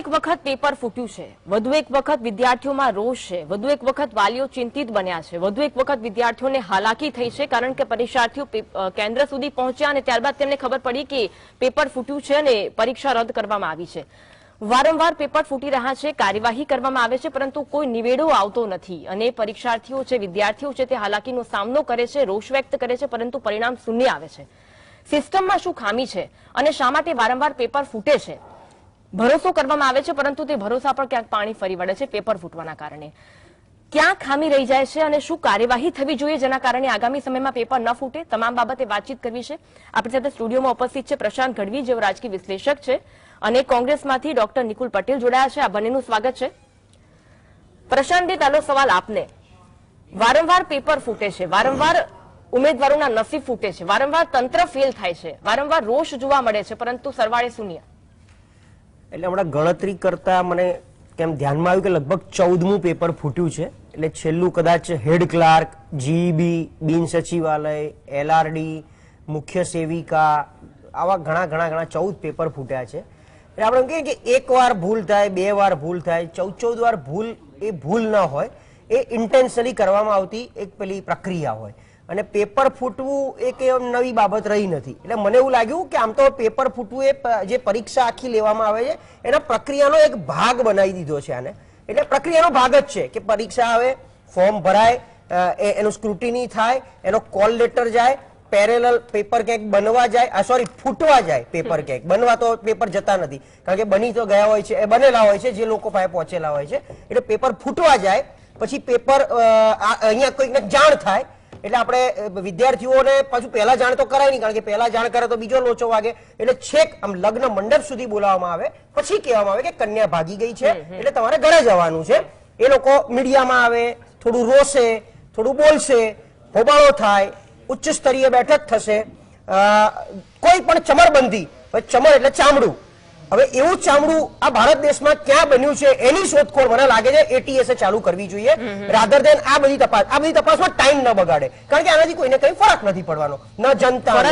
એક વખત પેપર ફૂટ્યું છે, વધુ એક વખત વિદ્યાર્થીઓમાં રોષ છે, વધુ એક વખત વાલીઓ ચિંતિત બન્યા છે, વધુ એક વખત વિદ્યાર્થીઓને હાલાકી થઈ છે, કારણ કે પરીક્ષાર્થીઓ કેન્દ્ર સુધી પહોંચ્યા અને ત્યારબાદ તેમને ખબર પડી કે પેપર ફૂટ્યું છે અને પરીક્ષા રદ કરવામાં આવી છે। વારંવાર પેપર ફૂટી રહ્યા છે, કાર્યવાહી કરવામાં આવે છે, પરંતુ કોઈ નિવેડો આવતો નથી અને પરીક્ષાર્થીઓ છે, વિદ્યાર્થીઓ છે, તે હાલાકીનો સામનો કરે છે, રોષ વ્યક્ત કરે છે, પરંતુ પરિણામ શૂન્ય આવે છે। સિસ્ટમમાં શું ખામી છે અને શા માટે વારંવાર પેપર ફૂટે છે? ભરોસો કરવામાં આવે છે, પરંતુ તે ભરોસા પર ક્યાંક પાણી ફરી વળે છે પેપર ફૂટવાના કારણે। ક્યાં ખામી રહી જાય છે અને શું કાર્યવાહી થવી જોઈએ જેના કારણે આગામી સમયમાં પેપર ન ફૂટે? તમામ બાબતે વાતચીત કરવી છે। આપણી સાથે સ્ટુડિયોમાં ઉપસ્થિત છે પ્રશાંત ગઢવી, જેઓ રાજકીય વિશ્લેષક છે, અને કોંગ્રેસમાંથી ડોક્ટર નિકુલ પટેલ જોડાયા છે। આ બંનેનું સ્વાગત છે। પ્રશાંતજી, પહેલો સવાલ આપને। વારંવાર પેપર ફૂટે છે, વારંવાર ઉમેદવારોના નસીબ ફૂટે છે, વારંવાર તંત્ર ફેલ થાય છે, વારંવાર રોષ જોવા મળે છે, પરંતુ સરવાળે શૂન્ય। એટલે હમણાં ગણતરી કરતા મને કેમ ધ્યાનમાં આવ્યું કે લગભગ 14મું પેપર ફૂટ્યું છે। એટલે છેલ્લું કદાચ હેડ ક્લાર્ક, જીઈબી, બિન સચિવાલય, એલઆરડી, મુખ્ય સેવિકા, આવા ઘણા 14 પેપર ફૂટ્યા છે। એટલે આપણે એમ કહીએ કે એક વાર ભૂલ થાય, બે વાર ભૂલ થાય, 14 વાર ભૂલ એ ભૂલ ન હોય, એ ઇન્ટેન્શનલી કરવામાં આવતી એક પેલી પ્રક્રિયા હોય। અને પેપર ફૂટવું એક નવી બાબત રહી નથી। એટલે મને એવું લાગ્યું કે આમ તો પેપર ફૂટવું એ જે પરીક્ષા આખી લેવામાં આવે છે એના પ્રક્રિયાનો એક ભાગ બનાવી દીધો છે આને। એટલે પ્રક્રિયાનો ભાગ જ છે કે પરીક્ષા આવે, ફોર્મ ભરાય, એનું સ્ક્રુટિની થાય, એનો કોલ લેટર જાય, પેરેલલ પેપર ક્યાંક બનવા જાય, સોરી ફૂટવા જાય પેપર ક્યાંક, બનવા તો પેપર જતા નથી, કારણ કે બની તો ગયા હોય છે, એ બનેલા હોય છે જે લોકો પાસે પહોંચેલા હોય છે। એટલે પેપર ફૂટવા જાય, પછી પેપર અહીંયા કોઈકને જાણ થાય, એટલે આપણે વિદ્યાર્થીઓને પાછું પહેલા જાણ તો કરાય નહીં, કારણ કે પહેલા જાણ કરે તો બીજો લોચો વાગે। એટલે છેક આમ લગ્ન મંડપ સુધી બોલાવવામાં આવે, પછી કહેવામાં આવે કે કન્યા ભાગી ગઈ છે, એટલે તમારે ઘરે જવાનું છે। એ લોકો મીડિયામાં આવે, થોડું રોશે, થોડું બોલશે, હોબાળો થાય, ઉચ્ચ સ્તરીય બેઠક થશે, કોઈ પણ ચમરબંધી, ચમર એટલે ચામડું, હવે એવું ચામડું આ ભારત દેશમાં ક્યાં બન્યું છે એની શોધખોળ મને લાગે છે એટીએસ ચાલુ કરવી જોઈએ, રાધર દેન આ બધી તપાસમાં ટાઈમ ન બગાડે, કારણ કે આનાથી કોઈને કઈ ફરક નથી પડવાનો, ન જનતાને,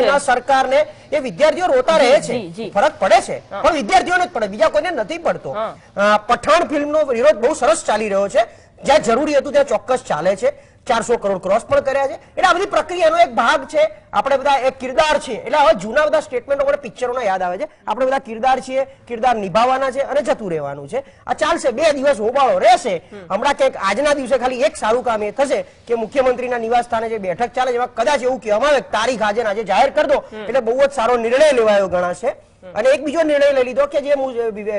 ન સરકારને। એ વિદ્યાર્થીઓ રોતા રહે છે, ફરક પડે છે પણ વિદ્યાર્થીઓને જ પડે, બીજા કોઈને નથી પડતો। પઠાણ ફિલ્મનો વિરોધ બહુ સરસ ચાલી રહ્યો છે, જ્યાં જરૂરી હતું ત્યાં ચોક્કસ ચાલે છે, 400 કરોડ ક્રોસ પણ કર્યા છે। એટલે આ બધી પ્રક્રિયાનો એક ભાગ છે। આપણે બધા એક કિરદાર છીએ, એટલે હવે જૂના બધા સ્ટેટમેન્ટો મને પિક્ચરોના યાદ આવે છે। આપણે બધા કિરદાર છીએ, કિરદાર નિભાવવાના છે અને જતું રહેવાનું છે। આ ચાલશે, 2 દિવસ હોબાળો રહેશે। હમણાં ક્યાંક આજના દિવસે ખાલી એક સારું કામ એ થશે કે મુખ્યમંત્રીના નિવાસ સ્થાને જે બેઠક ચાલે છે એમાં કદાચ એવું કહેવામાં આવે તારીખ આજે જાહેર કરી દો, એટલે બહુ જ સારો નિર્ણય લેવાયો ગણાશે। અને એક બીજો નિર્ણય લઈ લીધો કે જે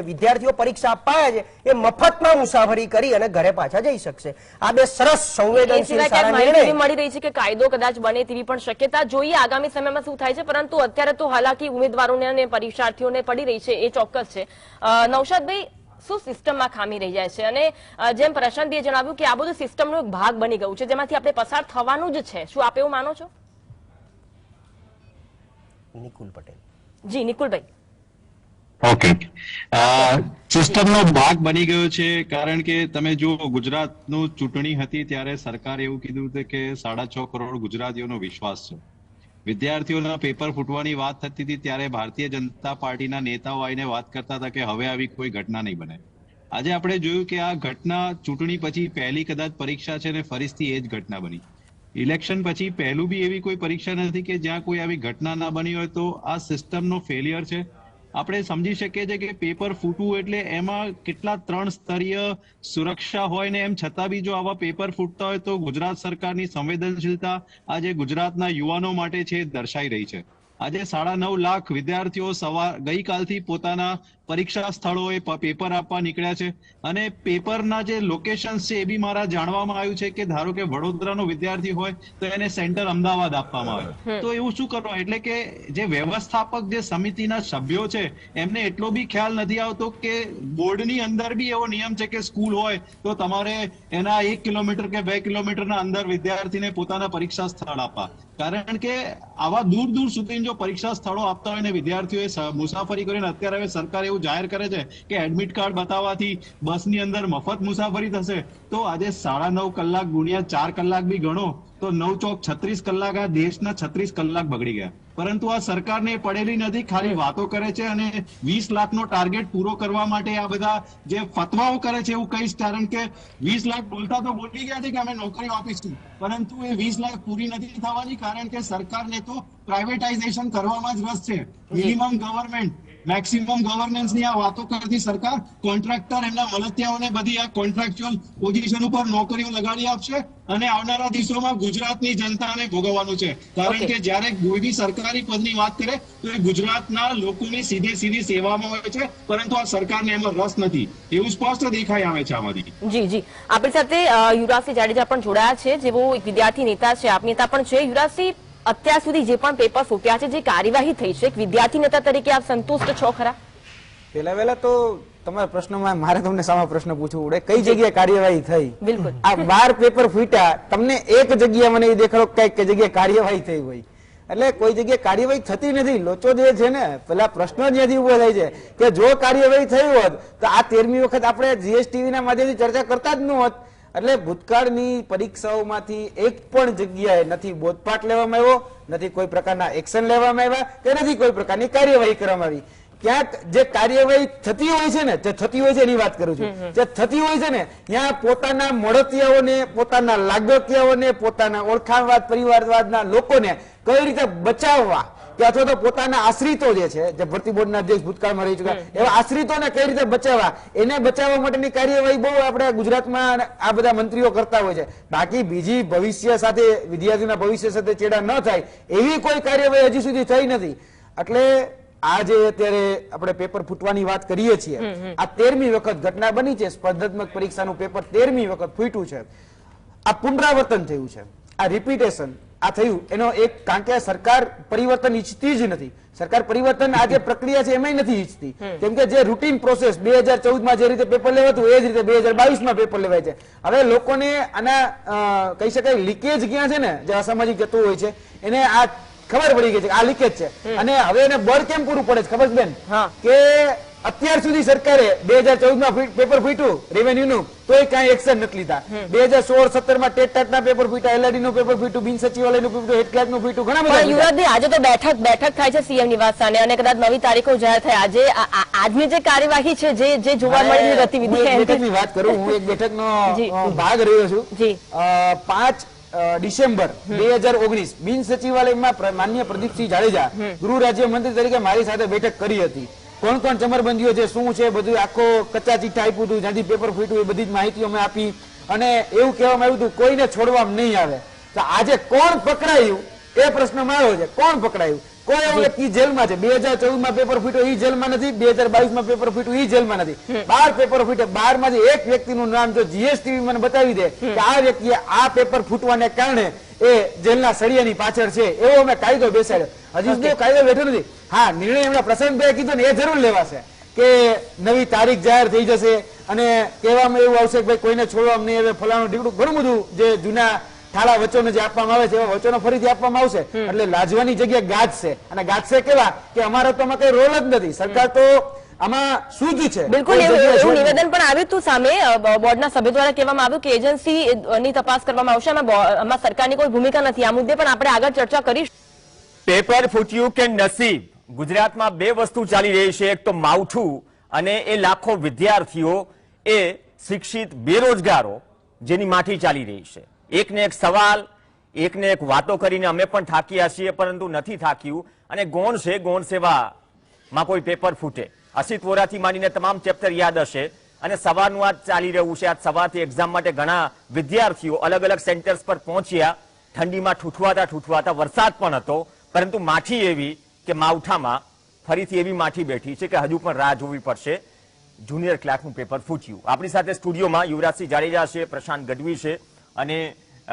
વિદ્યાર્થીઓ પરીક્ષા આપવા છે એ મફતમાં મુસાફરી કરી અને ઘરે પાછા જઈ શકશે। આ બે સરસ સંવેદનશીલ સારા નિર્ણય મળી રહી છે કે કાયદો કદાચ બને તેવી પણ શક્યતા જોઈએ આગામી સમયમાં શું થાય છે, પરંતુ અત્યારે તો હાલાકી ઉમેદવારોને અને પરીક્ષાર્થીઓને પડી રહી છે એ ચોક્કસ છે। નૌશાદભાઈ, શું સિસ્ટમમાં ખામી રહી જાય છે? અને જેમ પ્રશાંતજીએ જણાવ્યું કે આ બધું સિસ્ટમનો એક ભાગ બની ગયું છે જેમાંથી આપણે પસાર થવાનું જ છે, શું આપ એવું માનો છો? નિકુલ પટેલ જી, નિકુલભાઈ। ઓકે, સિસ્ટમનો ભાગ બની ગયો છે, કારણ કે તમે જો ગુજરાતનું ચૂંટણી હતી ત્યારે સરકારે એવું કીધું હતું કે 6.5 કરોડ ગુજરાતીઓનો વિશ્વાસ છે। વિદ્યાર્થીઓના પેપર ફૂટવાની વાત થતી હતી ત્યારે ભારતીય જનતા પાર્ટીના નેતાઓ આવીને વાત કરતા હતા કે હવે આવી કોઈ ઘટના નહીં બને। આજે આપણે જોયું કે આ ઘટના ચૂંટણી પછી પહેલી કદાચ પરીક્ષા છે ને ફરીથી એ જ ઘટના બની। ઇલેક્શન પછી પહેલું બી એવી કોઈ પરીક્ષા નથી કે જ્યાં કોઈ આવી ઘટના ના બની હોય, તો આ સિસ્ટમનો ફેલિયર છે। આપણે સમજી શકીએ છીએ કે પેપર ફૂટવું એટલે એમાં કેટલા 3 સ્તરીય સુરક્ષા હોય ને, એમ છતાં બી જો આવા પેપર ફૂટતા હોય તો ગુજરાત સરકારની સંવેદનશીલતા આજે ગુજરાતના યુવાનો માટે છે દર્શાઈ રહી છે। આજે 9.5 લાખ વિદ્યાર્થીઓ ગઈકાલથી પોતાના પરીક્ષા સ્થળોએ પેપર આપવા નીકળ્યા છે, અને પેપરના જે લોકેશન છે એ બી મારા જાણવામાં આવ્યું છે કે ધારો કે વડોદરાનો વિદ્યાર્થી હોય તો એને સેન્ટર અમદાવાદ આપવામાં આવે, તો એવું શું કરવા? એટલે કે જે વ્યવસ્થાપક જે સમિતિના સભ્યો છે એમને એટલો બી ખ્યાલ નથી આવતો કે બોર્ડની અંદર બી એવો નિયમ છે કે સ્કૂલ હોય તો તમારે એના 1 કિલોમીટર કે 2 કિલોમીટરના અંદર વિદ્યાર્થીને પોતાના પરીક્ષા સ્થળ આપવા, કારણ કે આવા દૂર દૂર સુધી જો પરીક્ષા સ્થળો આપતા હોય ને વિદ્યાર્થીઓએ મુસાફરી કરીને, અત્યારે હવે સરકાર એવું જાહેર કરે છે કે એડમિટ કાર્ડ બતાવવાથી બસની અંદર મફત મુસાફરી થશે, તો આજે 9.5 કલાક ગુણ્યા 4 કલાક બી ગણો તો 9 ચોક 36 કલાક આ દેશના 36 કલાક બગડી ગયા. પરંતુ આ સરકારને પડેલી નથી, ખાલી વાતો કરે છે અને 20 લાખનો ટાર્ગેટ પૂરો કરવા માટે આ બધા જે ફતવાઓ કરે છે એવું કહીશ, કારણ કે 20 લાખ બોલતા તો બોલી ગયા છે કે અમે નોકરીઓ આપીશું, પરંતુ એ 20 લાખ પૂરી નથી થવાની, કારણ કે સરકારને તો પ્રાઇવેટાઇઝેશન કરવામાં જ રસ છે. મિનિમમ ગવર્મેન્ટ, મેક્સિમમ ગવર્નન્સ ની આ વાતો કરતી સરકાર કોન્ટ્રાક્ટર એમના મળતિયાઓને બધી આ કોન્ટ્રાક્ચ્યુઅલ પોઝિશન ઉપર નોકરીઓ લગાડી આપશે અને આવનારા દિવસોમાં ગુજરાતની જનતાને ભોગવવાનું છે. કારણ કે જ્યારે કોઈ બી સરકારી પદની વાત કરે તો એ ગુજરાતના લોકોની સીધી સેવામાં હોય છે, પરંતુ આ સરકારને એમાં રસ નથી, એવું સ્પષ્ટ દેખાઈ આવે છે આમાંથી. જી જી, આપણી સાથે યુવરાજસિંહ જાડેજા પણ જોડાયા છે, જેઓ એક વિદ્યાર્થી નેતા છે, આપ નેતા પણ છે. યુવરાજસિંહ, અત્યાર સુધી જે પણ પેપર ફૂટ્યા છે, જે કાર્યવાહી થઈ છે, એક વિદ્યાર્થી નેતા તરીકે આપ સંતુષ્ટ છો ખરા? પહેલા તો તમારા પ્રશ્નમાં મારે તમને સામા પ્રશ્ન પૂછવું પડે, કઈ જગ્યાએ કાર્યવાહી થઈ? બિલકુલ. આ 12 પેપર ફૂટ્યા, તમને એક જગ્યા મને એ દેખાડો કઈ જગ્યાએ કાર્યવાહી થઈ હોય? એટલે કોઈ જગ્યાએ કાર્યવાહી થતી નથી. લોચો જે છે ને, પેલા પ્રશ્ન જ્યાંથી ઉભો થાય છે કે જો કાર્યવાહી થઈ હોત તો આ 13મી વખત આપણે જીએસટીવી ના માધ્યમથી ચર્ચા કરતા જ ન હોત. એટલે ભૂતકાળની પરીક્ષાઓમાંથી એક પણ જગ્યાએ નથી બોધપાઠ લેવામાં આવ્યો, નથી કોઈ પ્રકારના એક્શન લેવામાં આવ્યા, કે નથી કોઈ પ્રકારની કાર્યવાહી કરવામાં આવી. ક્યાંક જે કાર્યવાહી થતી હોય છે ને, જે થતી હોય છે એની વાત કરું છું, જે થતી હોય છે ને ત્યાં પોતાના મળતિયાઓને, પોતાના લાગતિયાઓને, પોતાના ઓળખાણવાદ પરિવારવાદના લોકોને કઈ રીતે બચાવવા, કે અથવા તો પોતાના આશ્રિતો જે છે, જે ભરતી બોર્ડના અધ્યક્ષ ભૂતકાળમાં રહી ચુક્યા, એવા આશ્રિતોને કઈ રીતે બચાવવા, એને બચાવવા માટેની કાર્યવાહી બહુ આપણે ગુજરાતમાં આ બધા મંત્રીઓ કરતા હોય છે. બાકી બીજી ભવિષ્ય સાથે, વિદ્યાર્થીના ભવિષ્ય સાથે ચેડા ન થાય એવી કોઈ કાર્યવાહી હજી સુધી થઈ નથી. એટલે આ જે અત્યારે આપણે પેપર ફૂટવાની વાત કરીએ છીએ, આ 13મી વખત ઘટના બની છે. સ્પર્ધાત્મક પરીક્ષાનું પેપર 13મી વખત ફૂટ્યું છે. આ પુનરાવર્તન થયું છે, આ રિપીટેશન આ થયું એનો એક, કારણ કે સરકાર પરિવર્તન ઈચ્છતી જ નથી. સરકાર પરિવર્તન આ જે પ્રક્રિયા છે એમાં નથી ઈચ્છતી, કેમ કે જે રૂટીન પ્રોસેસ 2014માં જે રીતે પેપર લેવાતું એ જ રીતે 2022માં પેપર લેવાય છે. હવે લોકોને આના કહી શકાય લીકેજ ક્યાં છે ને, જે અસામાજિક જતું હોય છે એને આ ખબર પડી ગઈ છે કે આ લીકેજ છે. અને હવે એને બળ કેમ પૂરું પડે છે ખબર છે બેન? કે અત્યાર સુધી સરકારે 2014માં પેપર ફૂટ્યું રેવન્યુ નું, તો એ કઈ એક્શન નથી લીધા. 2016-17માં ટેટ ના પેપર ફૂટ્યા, એલઆરડી નું પેપર ફૂટ્યું, બિન સચિવાલયનું ફૂટ્યું, હેડ ક્લાર્ક નું ફૂટ્યું, ઘણા બધા. યુવરાજજી, આજે તો બેઠક થાય છે સીએમ નિવાસ સામે અને કદાચ નવી તારીખો જાહેર થાય. આજે આજની જે કાર્યવાહી છે, જે જોવા મળેલી ગતિવિધિ, બેઠકની વાત કરું, હું એક બેઠકનો ભાગ રહ્યો છું. 5 ડિસેમ્બર 2019 બિન સચિવાલયમાં માનનીય પ્રદીપસિંહ જાડેજા ગૃહ રાજ્યમંત્રી તરીકે મારી સાથે બેઠક કરી હતી. કોણ કોણ ચમરબંધીઓ છે, શું છે, બધું આખો કચ્ચા ચિઠ્ઠા આપ્યું હતું, જ્યાંથી પેપર ફૂટ્યું એ બધી જ માહિતીઓ મેં આપી અને એવું કહેવામાં આવ્યું હતું કોઈને છોડવામાં નહીં આવે. તો આજે કોણ પકડાયું એ પ્રશ્નમાં આવ્યો છે. કોણ પકડાયું? કોઈ એવો વ્યક્તિ જેલમાં છે. 2014માં પેપર ફૂટ્યો એ જેલમાં નથી, 2022માં પેપર ફૂટ્યું એ જેલમાં નથી. 12 પેપર ફૂટ્યા, 12 માંથી એક વ્યક્તિનું નામ જો જીએસટીવી મને બતાવી દે કે આ વ્યક્તિએ આ પેપર ફૂટવાને કારણે એ જેલના સળિયાની પાછળ છે, એવો અમે કાયદો બેસાડ્યો. હજી સુધી કાયદો બેઠો નથી. હા, નિર્ણય એમના પ્રશાંતભાઈએ કીધો ને એ જરૂર લેવાશે કે નવી તારીખ જાહેર થઈ જશે અને કહેવામાં એવું આવશે કે ભાઈ કોઈને છોડવામાં નહીં આવે, ફલાણું ઢીકડું, ઘણું બધું જે જૂના ઠાળા વચનો જે આપવામાં આવે છે એવા વચનો ફરીથી આપવામાં આવશે. એટલે લાજવાની જગ્યાએ ગાજશે. અને ગાજશે કેવા કે અમારો તો આમાં કઈ રોલ જ નથી, સરકાર તો આમાં શુદ્ધ છે. બિલકુલ એવું નિવેદન પણ આવ્યું હતું સામે બોર્ડના સભ્ય દ્વારા કહેવામાં આવ્યું કે એજન્સીની તપાસ કરવામાં આવશે, આમાં સરકારની કોઈ ભૂમિકા નથી. આ મુદ્દે પણ આપણે આગળ ચર્ચા કરીશું. પેપર ફૂટ્યું કે નસીબ, ગુજરાતમાં બે વસ્તુ ચાલી રહી છે, એક તો માવઠું અને એ લાખો વિદ્યાર્થીઓ, એ શિક્ષિત બેરોજગારો જેની માઠી ચાલી રહી છે. એકને એક સવાલ, એકને એક વાતો કરીને અમે પણ થાક્યા છીએ, પરંતુ નથી થાક્યું. અને ગૌણ છે, ગૌણ સેવામાં કોઈ પેપર ફૂટે, અસિત વોરાથી માંડીને તમામ ચેપ્ટર યાદ હશે. અને સવારનું આજ ચાલી રહ્યું છે. આજ સવારથી એક્ઝામ માટે ઘણા વિદ્યાર્થીઓ અલગ અલગ સેન્ટર્સ પર પહોંચ્યા. ઠંડીમાં ઠૂઠવાતા વરસાદ પણ હતો, પરંતુ માઠી એવી કે માવઠામાં ફરીથી એવી માઠી બેઠી છે કે હજુ પણ રાહ જોવી પડશે. જુનિયર ક્લાર્કનું પેપર ફૂટ્યું. આપણી સાથે સ્ટુડિયોમાં યુવરાજસિંહ જાડેજા છે, પ્રશાંત ગઢવી છે અને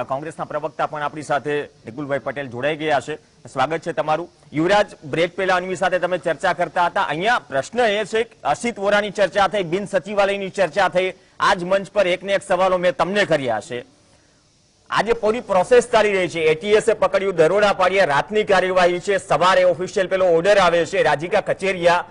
કોંગ્રેસના પ્રવક્તા પણ આપણી સાથે નિકુલભાઈ પટેલ જોડાઈ ગયા છે. સ્વાગત છે તમારું. યુવરાજ, બ્રેક પહેલા અન્વી સાથે તમે ચર્ચા કરતા હતા. અહીંયા પ્રશ્ન એ છે કે અસિત વોરાની ચર્ચા થઈ, બિન સચિવાલયની ચર્ચા થઈ. આજ મંચ પર એકને એક સવાલો મેં તમને કર્યા છે. આજે પૂરી પ્રોસેસ ચાલી રહી છે. એટીએસે પકડ્યું, દરોડા પાડ્યા, રાતની કાર્યવાહી છે, સવારે ઓફિશિયલ પેલો ઓર્ડર આવે છે, રાજીકા કચેરિયા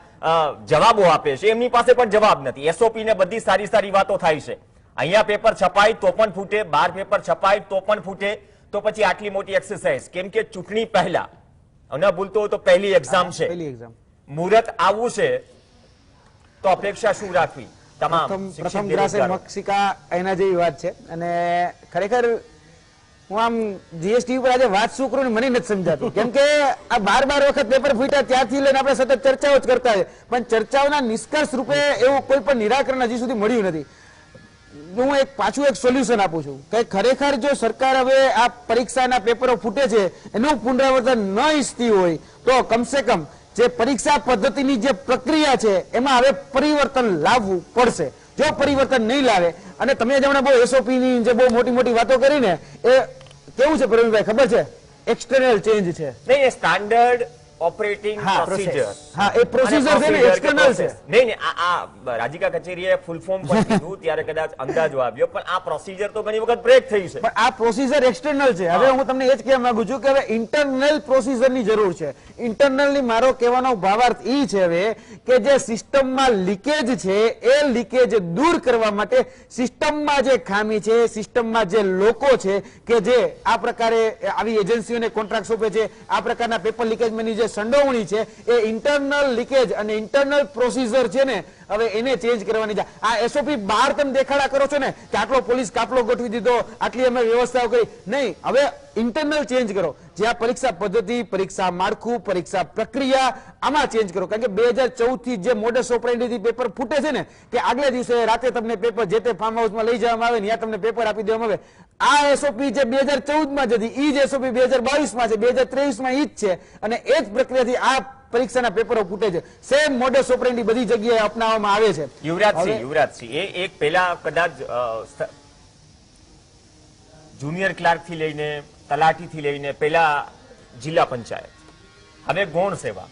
જવાબો આપે છે, એમની પાસે પણ જવાબ નથી. એસઓપી ને બધી સારી સારી વાતો થાય છે. અહીંયા પેપર છપાય તો પણ ફૂટે, 12 પેપર છપાય તો પણ ફૂટે. તો પછી આટલી મોટી એક્સરસાઇઝ? કેમ કે ચૂંટણી પહેલા, ન ભૂલતો હોય તો પહેલી એક્ઝામ છે, પહેલી એક્ઝામ, મુહૂર્ત આવવું છે, તો અપેક્ષા શું રાખવી તમામ પ્રથમ ગ્રાસે મક્ષિકા એના જેવી વાત છે. અને ખરેખર હું આમ જીએસટી ઉપર આજે વાત શું કરું ને મને નથી સમજાતું, કેમ કે આ 12 વખત પેપર ફૂટ્યા ત્યારથી લઈને આપણે સતત ચર્ચાઓ જ કરતા હોય, પણ ચર્ચાઓના નિષ્કર્ષ રૂપે એવું કોઈ પણ નિરાકરણ હજી સુધી મળ્યું નથી. હું પાછું એક સોલ્યુશન આપું છું કે ખરેખર જો સરકાર હવે આ પરીક્ષાના પેપરો ફૂટે છે એનું પુનરાવર્તન ન ઈચ્છતી હોય તો કમસે કમ જે પરીક્ષા પદ્ધતિની જે પ્રક્રિયા છે એમાં હવે પરિવર્તન લાવવું પડશે. જો પરિવર્તન નહીં લાવે, અને તમે જે હમણાં બહુ એસઓપી ની જે બહુ મોટી મોટી વાતો કરીને એ કેવું છે પ્રવીણભાઈ ખબર છે? એક્સટર્નલ ચેન્જ છે, નહીં, સ્ટાન્ડર્ડ ઓપરેટિંગ પ્રોસિજર. હા, એ પ્રોસિજર છે ને એક્સટર્નલ છે. નહીં, આ રાજીકા કચેરીએ ફૂલ ફોર્મ પણ કીધું ત્યારે કદાચ અંદાજો આવ્યો, પણ આ પ્રોસિજર તો ઘણી વખત બ્રેક થઈ છે. પણ આ પ્રોસિજર એક્સટર્નલ છે. હવે હું તમને એ જ કહેવા માંગુ છું કે હવે ઇન્ટરનલ પ્રોસિજર ની જરૂર છે. ઇન્ટરનલ ની મારો કહેવાનો ભાવાર્થ એ છે હવે કે જે સિસ્ટમમાં લીકેજ છે એ લીકેજ દૂર કરવા માટે સિસ્ટમમાં જે ખામી છે, સિસ્ટમમાં જે લોકો છે કે જે આ પ્રકારે આવી એજન્સીઓને કોન્ટ્રાક્ટ સોંપે છે, આ પ્રકારના પેપર લીકેજમાંની જે સંડોવણી છે એ ઇન્ટરનલ લીકેજ અને ઇન્ટરનલ પ્રોસિજર છે ને હવે એને ચેન્જ કરવાની છે. આ એસઓપી બહાર તમે દેખાડા કરો છો ને કે આટલો પોલીસ કાફલો ગોઠવી દીધો, આટલી અમે વ્યવસ્થાઓ કરી, નહીં, હવે ઇન્ટરનલ ચેન્જ કરો. જે આ પરીક્ષા પદ્ધતિ, પરીક્ષા માળખું, પરીક્ષા પ્રક્રિયા આમાં ચેન્જ કરો. કારણ કે 2014 થી જે મોડસ ઓપરેન્ડીથી પેપર ફૂટે છે ને કે આગલે દિવસે રાતે તમને પેપર જે તે ફાર્મ હાઉસમાં લઈ જવામાં આવે ને ત્યાં તમને પેપર આપી દેવામાં આવે, આ એસઓપી જે 2014 માં જ હતી એ જ એસઓપી 2022 માં છે, 2023 માં ઈ જ છે. અને એ જ પ્રક્રિયાથી આ પરીક્ષાના પેપરો ફૂટે છે. સેમ મોડસ ઓપરેન્ડી બધી જગ્યાએ અપનાવવામાં આવે છે. યુવરાજસિંહ, એ એક પેલા કદાચ જુનિયર ક્લાર્ક થી લઈને તલાટી થી લઈને પેલા જિલ્લા પંચાયત, હવે ગૌણ સેવા,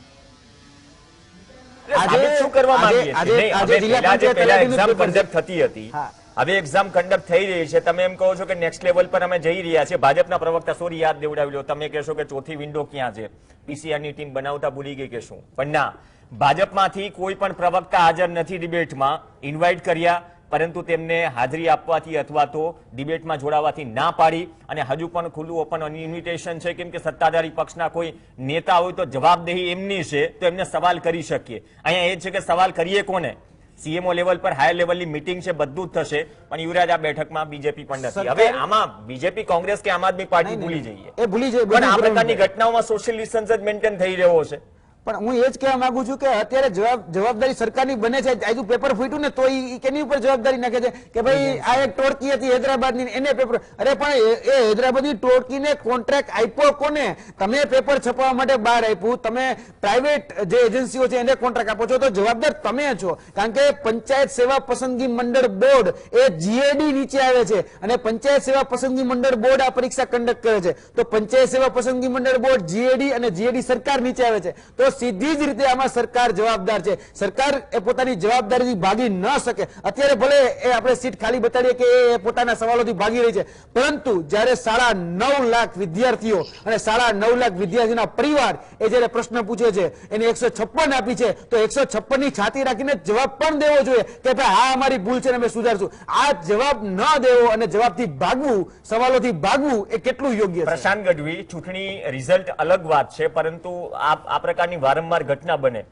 શું કરવા માંગીએ છીએ? પેલા એક્ઝામ કન્ડક્ટ થતી હતી, હવે એક્ઝામ કન્ડક્ટ થઈ રહી છે. તમે એમ કહો છો કે નેક્સ્ટ લેવલ પર અમે જઈ રહ્યા છીએ. ભાજપના પ્રવક્તા સોરી યાદ દેવડાવી લો, તમે કહેશો કે ચોથી વિન્ડો ક્યાં છે, પીસીઆર ની ટીમ બનાવતા ભૂલી ગઈ કે શું? પણ ના, ભાજપમાંથી કોઈ પણ પ્રવક્તા હાજર નથી ડિબેટમાં. ઇન્વાઇટ કર્યા પરંતુ તેમને હાજરી આપવાથી અથવા તો ડિબેટમાં જોડાવાથી ના પાડી, અને હજુ પણ ખુલ્લું ઓપન ઇન્વિટેશન છે, કેમ કે સત્તાધારી પક્ષના કોઈ નેતા હોય તો જવાબદેહી એમની છે, તો એમને સવાલ કરી શકીએ. અહીંયા એ છે કે સવાલ કરીએ કોને? સીએમઓ લેવલ પર હાયર લેવલની મીટિંગ છે, બધું જ થશે, પણ યુવરાજ આ બેઠકમાં બીજેપી પણ નથી. હવે આમાં બીજેપી, કોંગ્રેસ કે આમ આદમી પાર્ટી ભૂલી જઈએ, એ ભૂલી જાય. પણ આ પ્રકારની ઘટનાઓમાં સોશિયલ ડિસ્ટન્સ જ મેન્ટેન થઈ રહ્યો છે. પણ હું એ જ કહેવા માંગુ છું કે અત્યારે જવાબદારી સરકારની બને છે. આજુ પેપર ફૂટ્યું ને તો કેની ઉપર જવાબદારી નાખે છે કે ભાઈ આ એક ટોળકી હતી હૈદરાબાદની, એને પેપર, અરે પણ એ હૈદરાબાદની ટોળકીને કોન્ટ્રાક્ટ આપ્યો કોને? તમે પેપર છપાવવા માટે બહાર આપ્યું, તમે પ્રાઇવેટ જે એજન્સીઓ છે એને કોન્ટ્રાક્ટ આપો છો, તો જવાબદાર તમે છો. કારણ કે પંચાયત સેવા પસંદગી મંડળ બોર્ડ એ જીએડી નીચે આવે છે, અને પંચાયત સેવા પસંદગી મંડળ બોર્ડ આ પરીક્ષા કન્ડક્ટ કરે છે. તો પંચાયત સેવા પસંદગી મંડળ બોર્ડ, જીએડી અને જીએડી સરકાર નીચે આવે છે. તો સીધી જ રીતે આમાં સરકાર જવાબદાર છે. સરકાર એ પોતાની જવાબદારીથી ભાગી ન શકે. અત્યારે ભલે એ આપણે સીટ ખાલી બતાડીએ કે એ પોતાના સવાલોથી ભાગી રહી છે, પરંતુ જ્યારે 9.5 લાખ વિદ્યાર્થીઓ અને 9.5 લાખ વિદ્યાર્થીના પરિવાર એ જ્યારે પ્રશ્ન પૂછે છે, એને 156 આપી છે, તો 156 ની છાતી રાખીને જવાબ પણ દેવો જોઈએ કે ભાઈ હા અમારી ભૂલ છે ને અમે સુધારશું. આ જવાબ ન દેવો અને જવાબથી ભાગવું, સવાલોથી ભાગવું એ કેટલું યોગ્ય છે? પ્રશાંત ગઢવી, ચૂંટણી રિઝલ્ટ અલગ વાત છે, પરંતુ આ પ્રકારની વારંવાર ઘટના બને.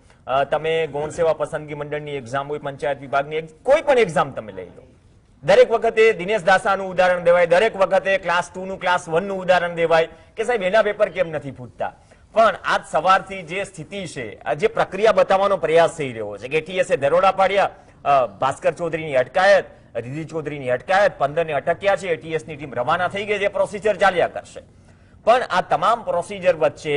તમે ગૌણ સેવા પસંદગી મંડળની એક્ઝામ હોય, પંચાયત વિભાગની કોઈ પણ એક્ઝામ તમે લઈ લો, દરેક વખતે દિનેશ દાસાનું ઉદાહરણ દેવાય, દરેક વખતે ક્લાસ 2 નું ક્લાસ 1 નું ઉદાહરણ દેવાય કે સાહેબ એના પેપર કેમ નથી ફૂટતા. પણ આજ સવારથી જે સ્થિતિ છે, જે પ્રક્રિયા બતાવવાનો પ્રયાસ થઈ રહ્યો છે કે એટીએસે દરોડા પાડ્યા, ભાસ્કર ચૌધરીની અટકાયત, રિધિ ચૌધરીની અટકાયત, 15 ને અટક્યા છે, એટીએસ ની ટીમ રવાના થઈ ગઈ છે, પ્રોસિજર ચાલ્યા કરશે. પણ આ તમામ પ્રોસિજર વચ્ચે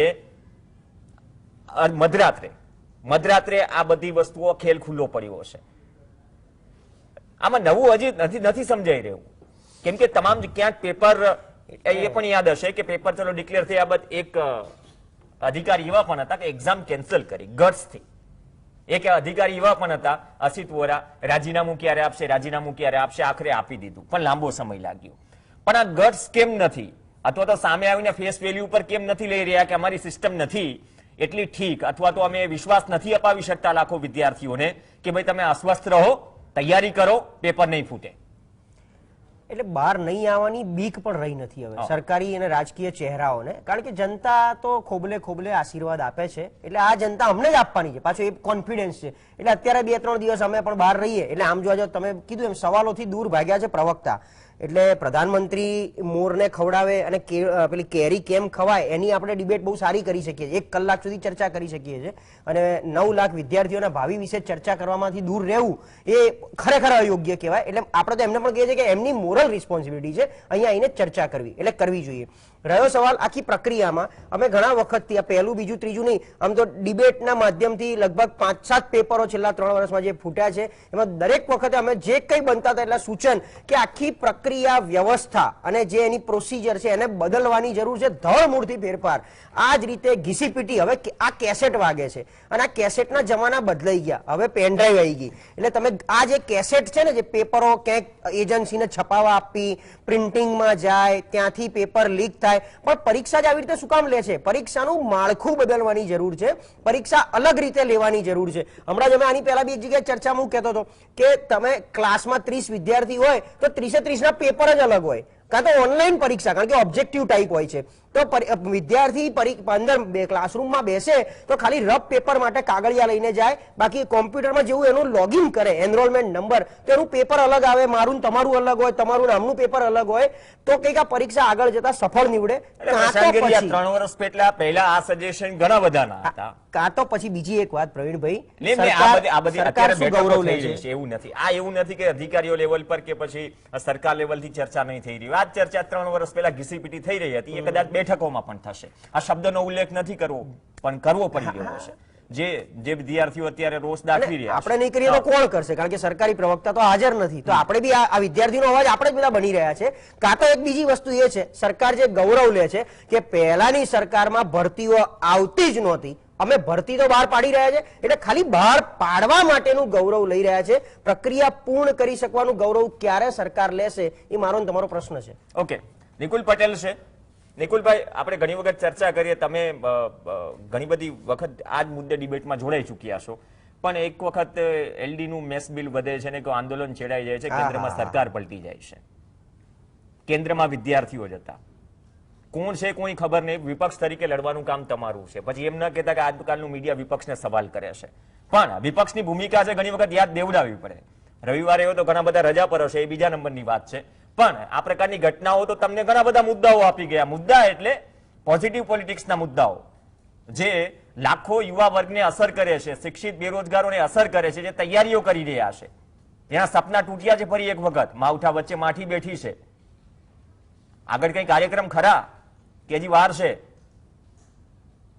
મધરાત્રે આ બધી વસ્તુઓ ખેલ ખુલ્લો પડ્યો છે. આમાં નવું હજી નથી સમજાઈ રહ્યું, કેમ કે તમામ ક્યાંક પેપર, એ પણ યાદ હશે કે પેપર ચલો ડિક્લેર થયા બાદ એક અધિકારી એવા પણ હતા કે એક્ઝામ કેન્સલ કરી ગટ્સથી. એક અધિકારી એવા પણ હતા અસિત વોરા, રાજીનામું ક્યારે આપશે, આખરે આપી દીધું, પણ લાંબો સમય લાગ્યો. પણ આ ગટ્સ કેમ નથી, અથવા તો સામે આવીને ફેસ વેલ્યુ પર કેમ નથી લઈ રહ્યા કે અમારી સિસ્ટમ નથી એટલી ઠીક, અથવા તો અમે વિશ્વાસ નથી અપાવી શકતા લાખો વિદ્યાર્થીઓને કે ભાઈ તમે અસ્વસ્થ રહો, તૈયારી કરો, પેપર નહીં ફૂટે? એટલે બહાર નહીં આવવાની બીક પણ રહી નથી હવે સરકારી અને રાજકીય ચહેરાઓને, કારણ કે જનતા તો ખોબલે ખોબલે આશીર્વાદ આપે છે, એટલે આ જનતા અમને જ આપવાની છે, પાછો એ કોન્ફિડન્સ છે. એટલે અત્યારે 2-3 દિવસ અમે પણ બહાર રહીએ એટલે આમ જોવા જાવ, તમે કીધું એમ સવાલોથી દૂર ભાગ્યા છે પ્રવક્તા. એટલે પ્રધાનમંત્રી મોરને ખવડાવે અને પેલી કેરી કેમ ખવાય એની આપણે ડિબેટ બહુ સારી કરી શકીએ છીએ, 1 કલાક સુધી ચર્ચા કરી શકીએ છીએ. અને 9 લાખ વિદ્યાર્થીઓના ભાવિ વિશે ચર્ચા કરવામાંથી દૂર રહેવું એ ખરેખર અયોગ્ય કહેવાય. એટલે આપણે તો એમને પણ કહીએ છીએ કે એમની મોરલ રિસ્પોન્સિબિલિટી છે અહીંયા આવીને ચર્ચા કરવી, એટલે કરવી જોઈએ. રહ્યો સવાલ આખી પ્રક્રિયામાં, અમે ઘણા વખતથી આ પહેલું બીજું ત્રીજું નહીં, આમ તો ડિબેટના માધ્યમથી લગભગ 5-7 પેપરો છેલ્લા 3 વર્ષમાં જે ફૂટ્યા છે એમાં દરેક વખતે અમે જે કંઈ બનતા હતા એટલા સૂચન કે આખી પ્રક્રિયા વ્યવસ્થા અને જે એની પ્રોસિજર છે એને બદલવાની જરૂર છે, ધડમૂળથી ફેરફાર. આ જ રીતે ઘીસીપીટી, હવે આ કેસેટ વાગે છે અને આ કેસેટના જમાના બદલાઈ ગયા, હવે પેનડ્રાઈવ આવી ગઈ. એટલે તમે આ જે કેસેટ છે ને, જે પેપરો ક્યાંક એજન્સીને છપાવવા આપી, પ્રિન્ટિંગમાં જાય, ત્યાંથી પેપર લીક થાય, પણ પરીક્ષા જ આવી રીતે શું કામ લે છે? પરીક્ષાનું માળખું બદલવાની જરૂર છે, પરીક્ષા અલગ રીતે લેવાની જરૂર છે. હમણાં જ અમે આની પહેલા બી એક જગ્યાએ ચર્ચામાં હું કહેતો હતો કે તમે ક્લાસમાં 30 વિદ્યાર્થી હોય તો 30 ના પેપર જ અલગ હોય, કાં તો ઓનલાઈન પરીક્ષા, કારણ કે ઓબ્જેક્ટિવ ટાઈપ હોય છે. તો વિદ્યાર્થી અંદર ક્લાસરૂમમાં બેસે તો ખાલી રફ પેપર માટે કાગળિયા લઈને જાય, બાકી કોમ્પ્યુટરમાં જેવું એનું લોગિન કરે એનરોલમેન્ટ નંબર તો એનું પેપર અલગ આવે, મારું તમારું અલગ હોય, તમારું નામનું પેપર અલગ હોય, તો કંઈક આ પરીક્ષા આગળ જતા સફળ નીવડે. 3 વર્ષ પહેલા આ સજેશન ઘણા બધાના હતા. કાં તો પછી બીજી એક વાત પ્રવીણભાઈ, સરકાર શું ગૌરવ લે છે એવું નથી. આ એવું નથી કે અધિકારીઓ લેવલ પર કે પછી સરકાર લેવલથી ચર્ચા નહીં થઈ રહી. આ ચર્ચા 3 વર્ષ પહેલા ઘીસીપીટી થઈ રહી હતી, એ કદાચ બેઠકોમાં પણ થશે. આ શબ્દનો ઉલ્લેખ નથી કરવો, પણ કરવો પડી રહ્યો છે. જે વિદ્યાર્થીઓ અત્યારે રોષ દાખવી રહ્યા આપણે નહીં કરીએ તો કોણ કરશે? કારણ કે સરકારી પ્રવક્તા તો હાજર નથી, તો આપણે બી આ વિદ્યાર્થીનો અવાજ આપણે જ બધા બની રહ્યા છે. કાં તો એક બીજી વસ્તુ એ છે, સરકાર જે ગૌરવ લે છે કે પહેલાની સરકારમાં ભરતીઓ આવતી જ નહોતી, અમે ભરતી તો બહાર પાડી રહ્યા છે, એટલે ખાલી બહાર પાડવા માટેનું ગૌરવ લઈ રહ્યા છે. પ્રક્રિયા પૂર્ણ કરી શકવાનું ગૌરવ ક્યારે સરકાર લેશે એ મારો ને તમારો પ્રશ્ન છે. ઓકે, નિકુલ પટેલ છે. નિકુલભાઈ, આપણે ઘણી વખત ચર્ચા કરીએ, તમે ઘણી બધી વખત આ જ મુદ્દે ડિબેટમાં જોડાઈ ચૂક્યા છો, પણ એક વખત એલડી નું મેસ બિલ વધે છે ને આંદોલન છેડાઈ જાય છે, કેન્દ્રમાં સરકાર પલટી જાય છે, કેન્દ્રમાં વિદ્યાર્થીઓ જતા, કોણ છે કોઈ ખબર નહીં, વિપક્ષ તરીકે લડવાનું કામ તમારું છે. પછી એમ ન કહેતા કે આજકાલનું મીડિયા વિપક્ષને સવાલ કરે છે, પણ વિપક્ષની ભૂમિકા છે ઘણી વખત યાદ દેવડાવવી પડે. રવિવારે હોય તો ઘણા બધા રજા પર હશે, એ બીજા નંબરની વાત છે, પણ આ પ્રકારની ઘટનાઓ તો તમને ઘણા બધા મુદ્દાઓ આપી ગયા. મુદ્દા એટલે પોઝિટિવ પોલિટિક્સના મુદ્દાઓ જે લાખો યુવા વર્ગને અસર કરે છે, શિક્ષિત બેરોજગારોને અસર કરે છે, જે તૈયારીઓ કરી રહ્યા છે, ત્યાં સપના તૂટ્યા છે ફરી એક વખત, માવઠા વચ્ચે માઠી બેઠી છે. આગળ કઈ કાર્યક્રમ ખરા કે હજી વાર છે?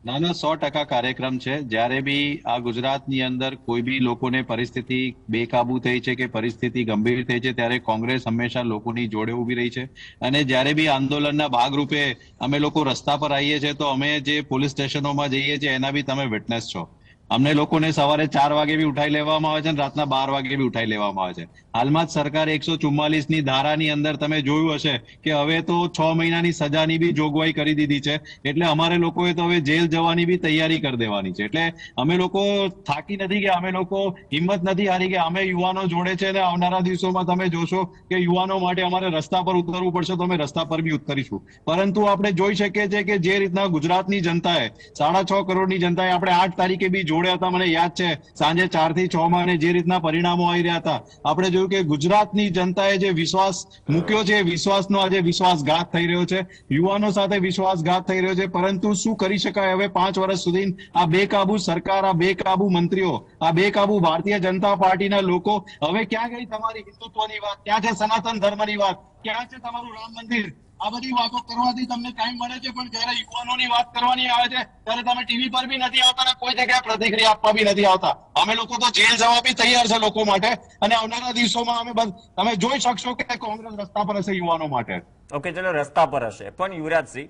ના 100% કાર્યક્રમ છે. જ્યારે બી આ ગુજરાતની અંદર કોઈ બી લોકોને પરિસ્થિતિ બેકાબુ થઈ છે કે પરિસ્થિતિ ગંભીર થઈ છે, ત્યારે કોંગ્રેસ હંમેશા લોકોની જોડે ઉભી રહી છે. અને જ્યારે બી આંદોલનના ભાગરૂપે અમે લોકો રસ્તા પર આવીએ છીએ તો અમે જે પોલીસ સ્ટેશનોમાં જઈએ છીએ એના બી તમે વિટનેસ છો. અમને લોકોને સવારે 4 વાગે બી ઉઠાઈ લેવામાં આવે છે અને રાતના 12 વાગે બી ઉઠાઈ લેવામાં આવે છે. હાલમાં જ સરકારે 144 ની ધારાની અંદર તમે જોયું હશે કે હવે તો 6 મહિનાની સજાની બી જોગવાઈ કરી દીધી છે. એટલે અમારે લોકોએ તો હવે જેલ જવાની બી તૈયારી કરી દેવાની છે. એટલે અમે લોકો થાકી નથી ગયા, અમે લોકો હિંમત નથી હારી ગયા. અમે યુવાનો જોડે છે અને આવનારા દિવસોમાં તમે જોશો કે યુવાનો માટે અમારે રસ્તા પર ઉતરવું પડશે તો અમે રસ્તા પર બી ઉતરીશું. પરંતુ આપણે જોઈ શકીએ છીએ કે જે રીતના ગુજરાતની જનતાએ 6.5 કરોડની જનતાએ આપણે 8 તારીખે બી જોડ્યા હતા, મને યાદ છે સાંજે 4 થી 6 માં જે રીતના પરિણામો આવી રહ્યા હતા, આપણે જોયું કે ગુજરાતની જનતાએ જે વિશ્વાસ મૂક્યો છે, વિશ્વાસનો આજે વિશ્વાસઘાત થઈ રહ્યો છે, યુવાનો સાથે વિશ્વાસઘાત થઈ રહ્યો છે. પરંતુ શું કરી શકાય? હવે 5 વર્ષ સુધી આ બેકાબુ સરકાર, આ બેકાબુ મંત્રીઓ, આ બેકાબુ ભારતીય જનતા પાર્ટીના લોકો, હવે ક્યાં ગઈ તમારી હિન્દુત્વની વાત? ક્યાં છે સનાતન ધર્મની વાત? ક્યાં છે તમારું રામ મંદિર? આ બધી વાતો કરવાથી તમને ટાઈમ મળે છે, પણ જયારે યુવાનોની વાત કરવાની આવે છે ત્યારે તમે ટીવી પર બી નથી આવતા અને કોઈ જગ્યાએ પ્રતિક્રિયા આપવા બી નથી આવતા. અમે લોકો તો જેલ જવા બી તૈયાર છે લોકો માટે, અને આવનારા દિવસોમાં અમે તમે જોઈ શકશો કે કોંગ્રેસ રસ્તા પર હશે યુવાનો માટે. ઓકે, ચલો રસ્તા પર હશે, પણ યુવરાજસિંહ,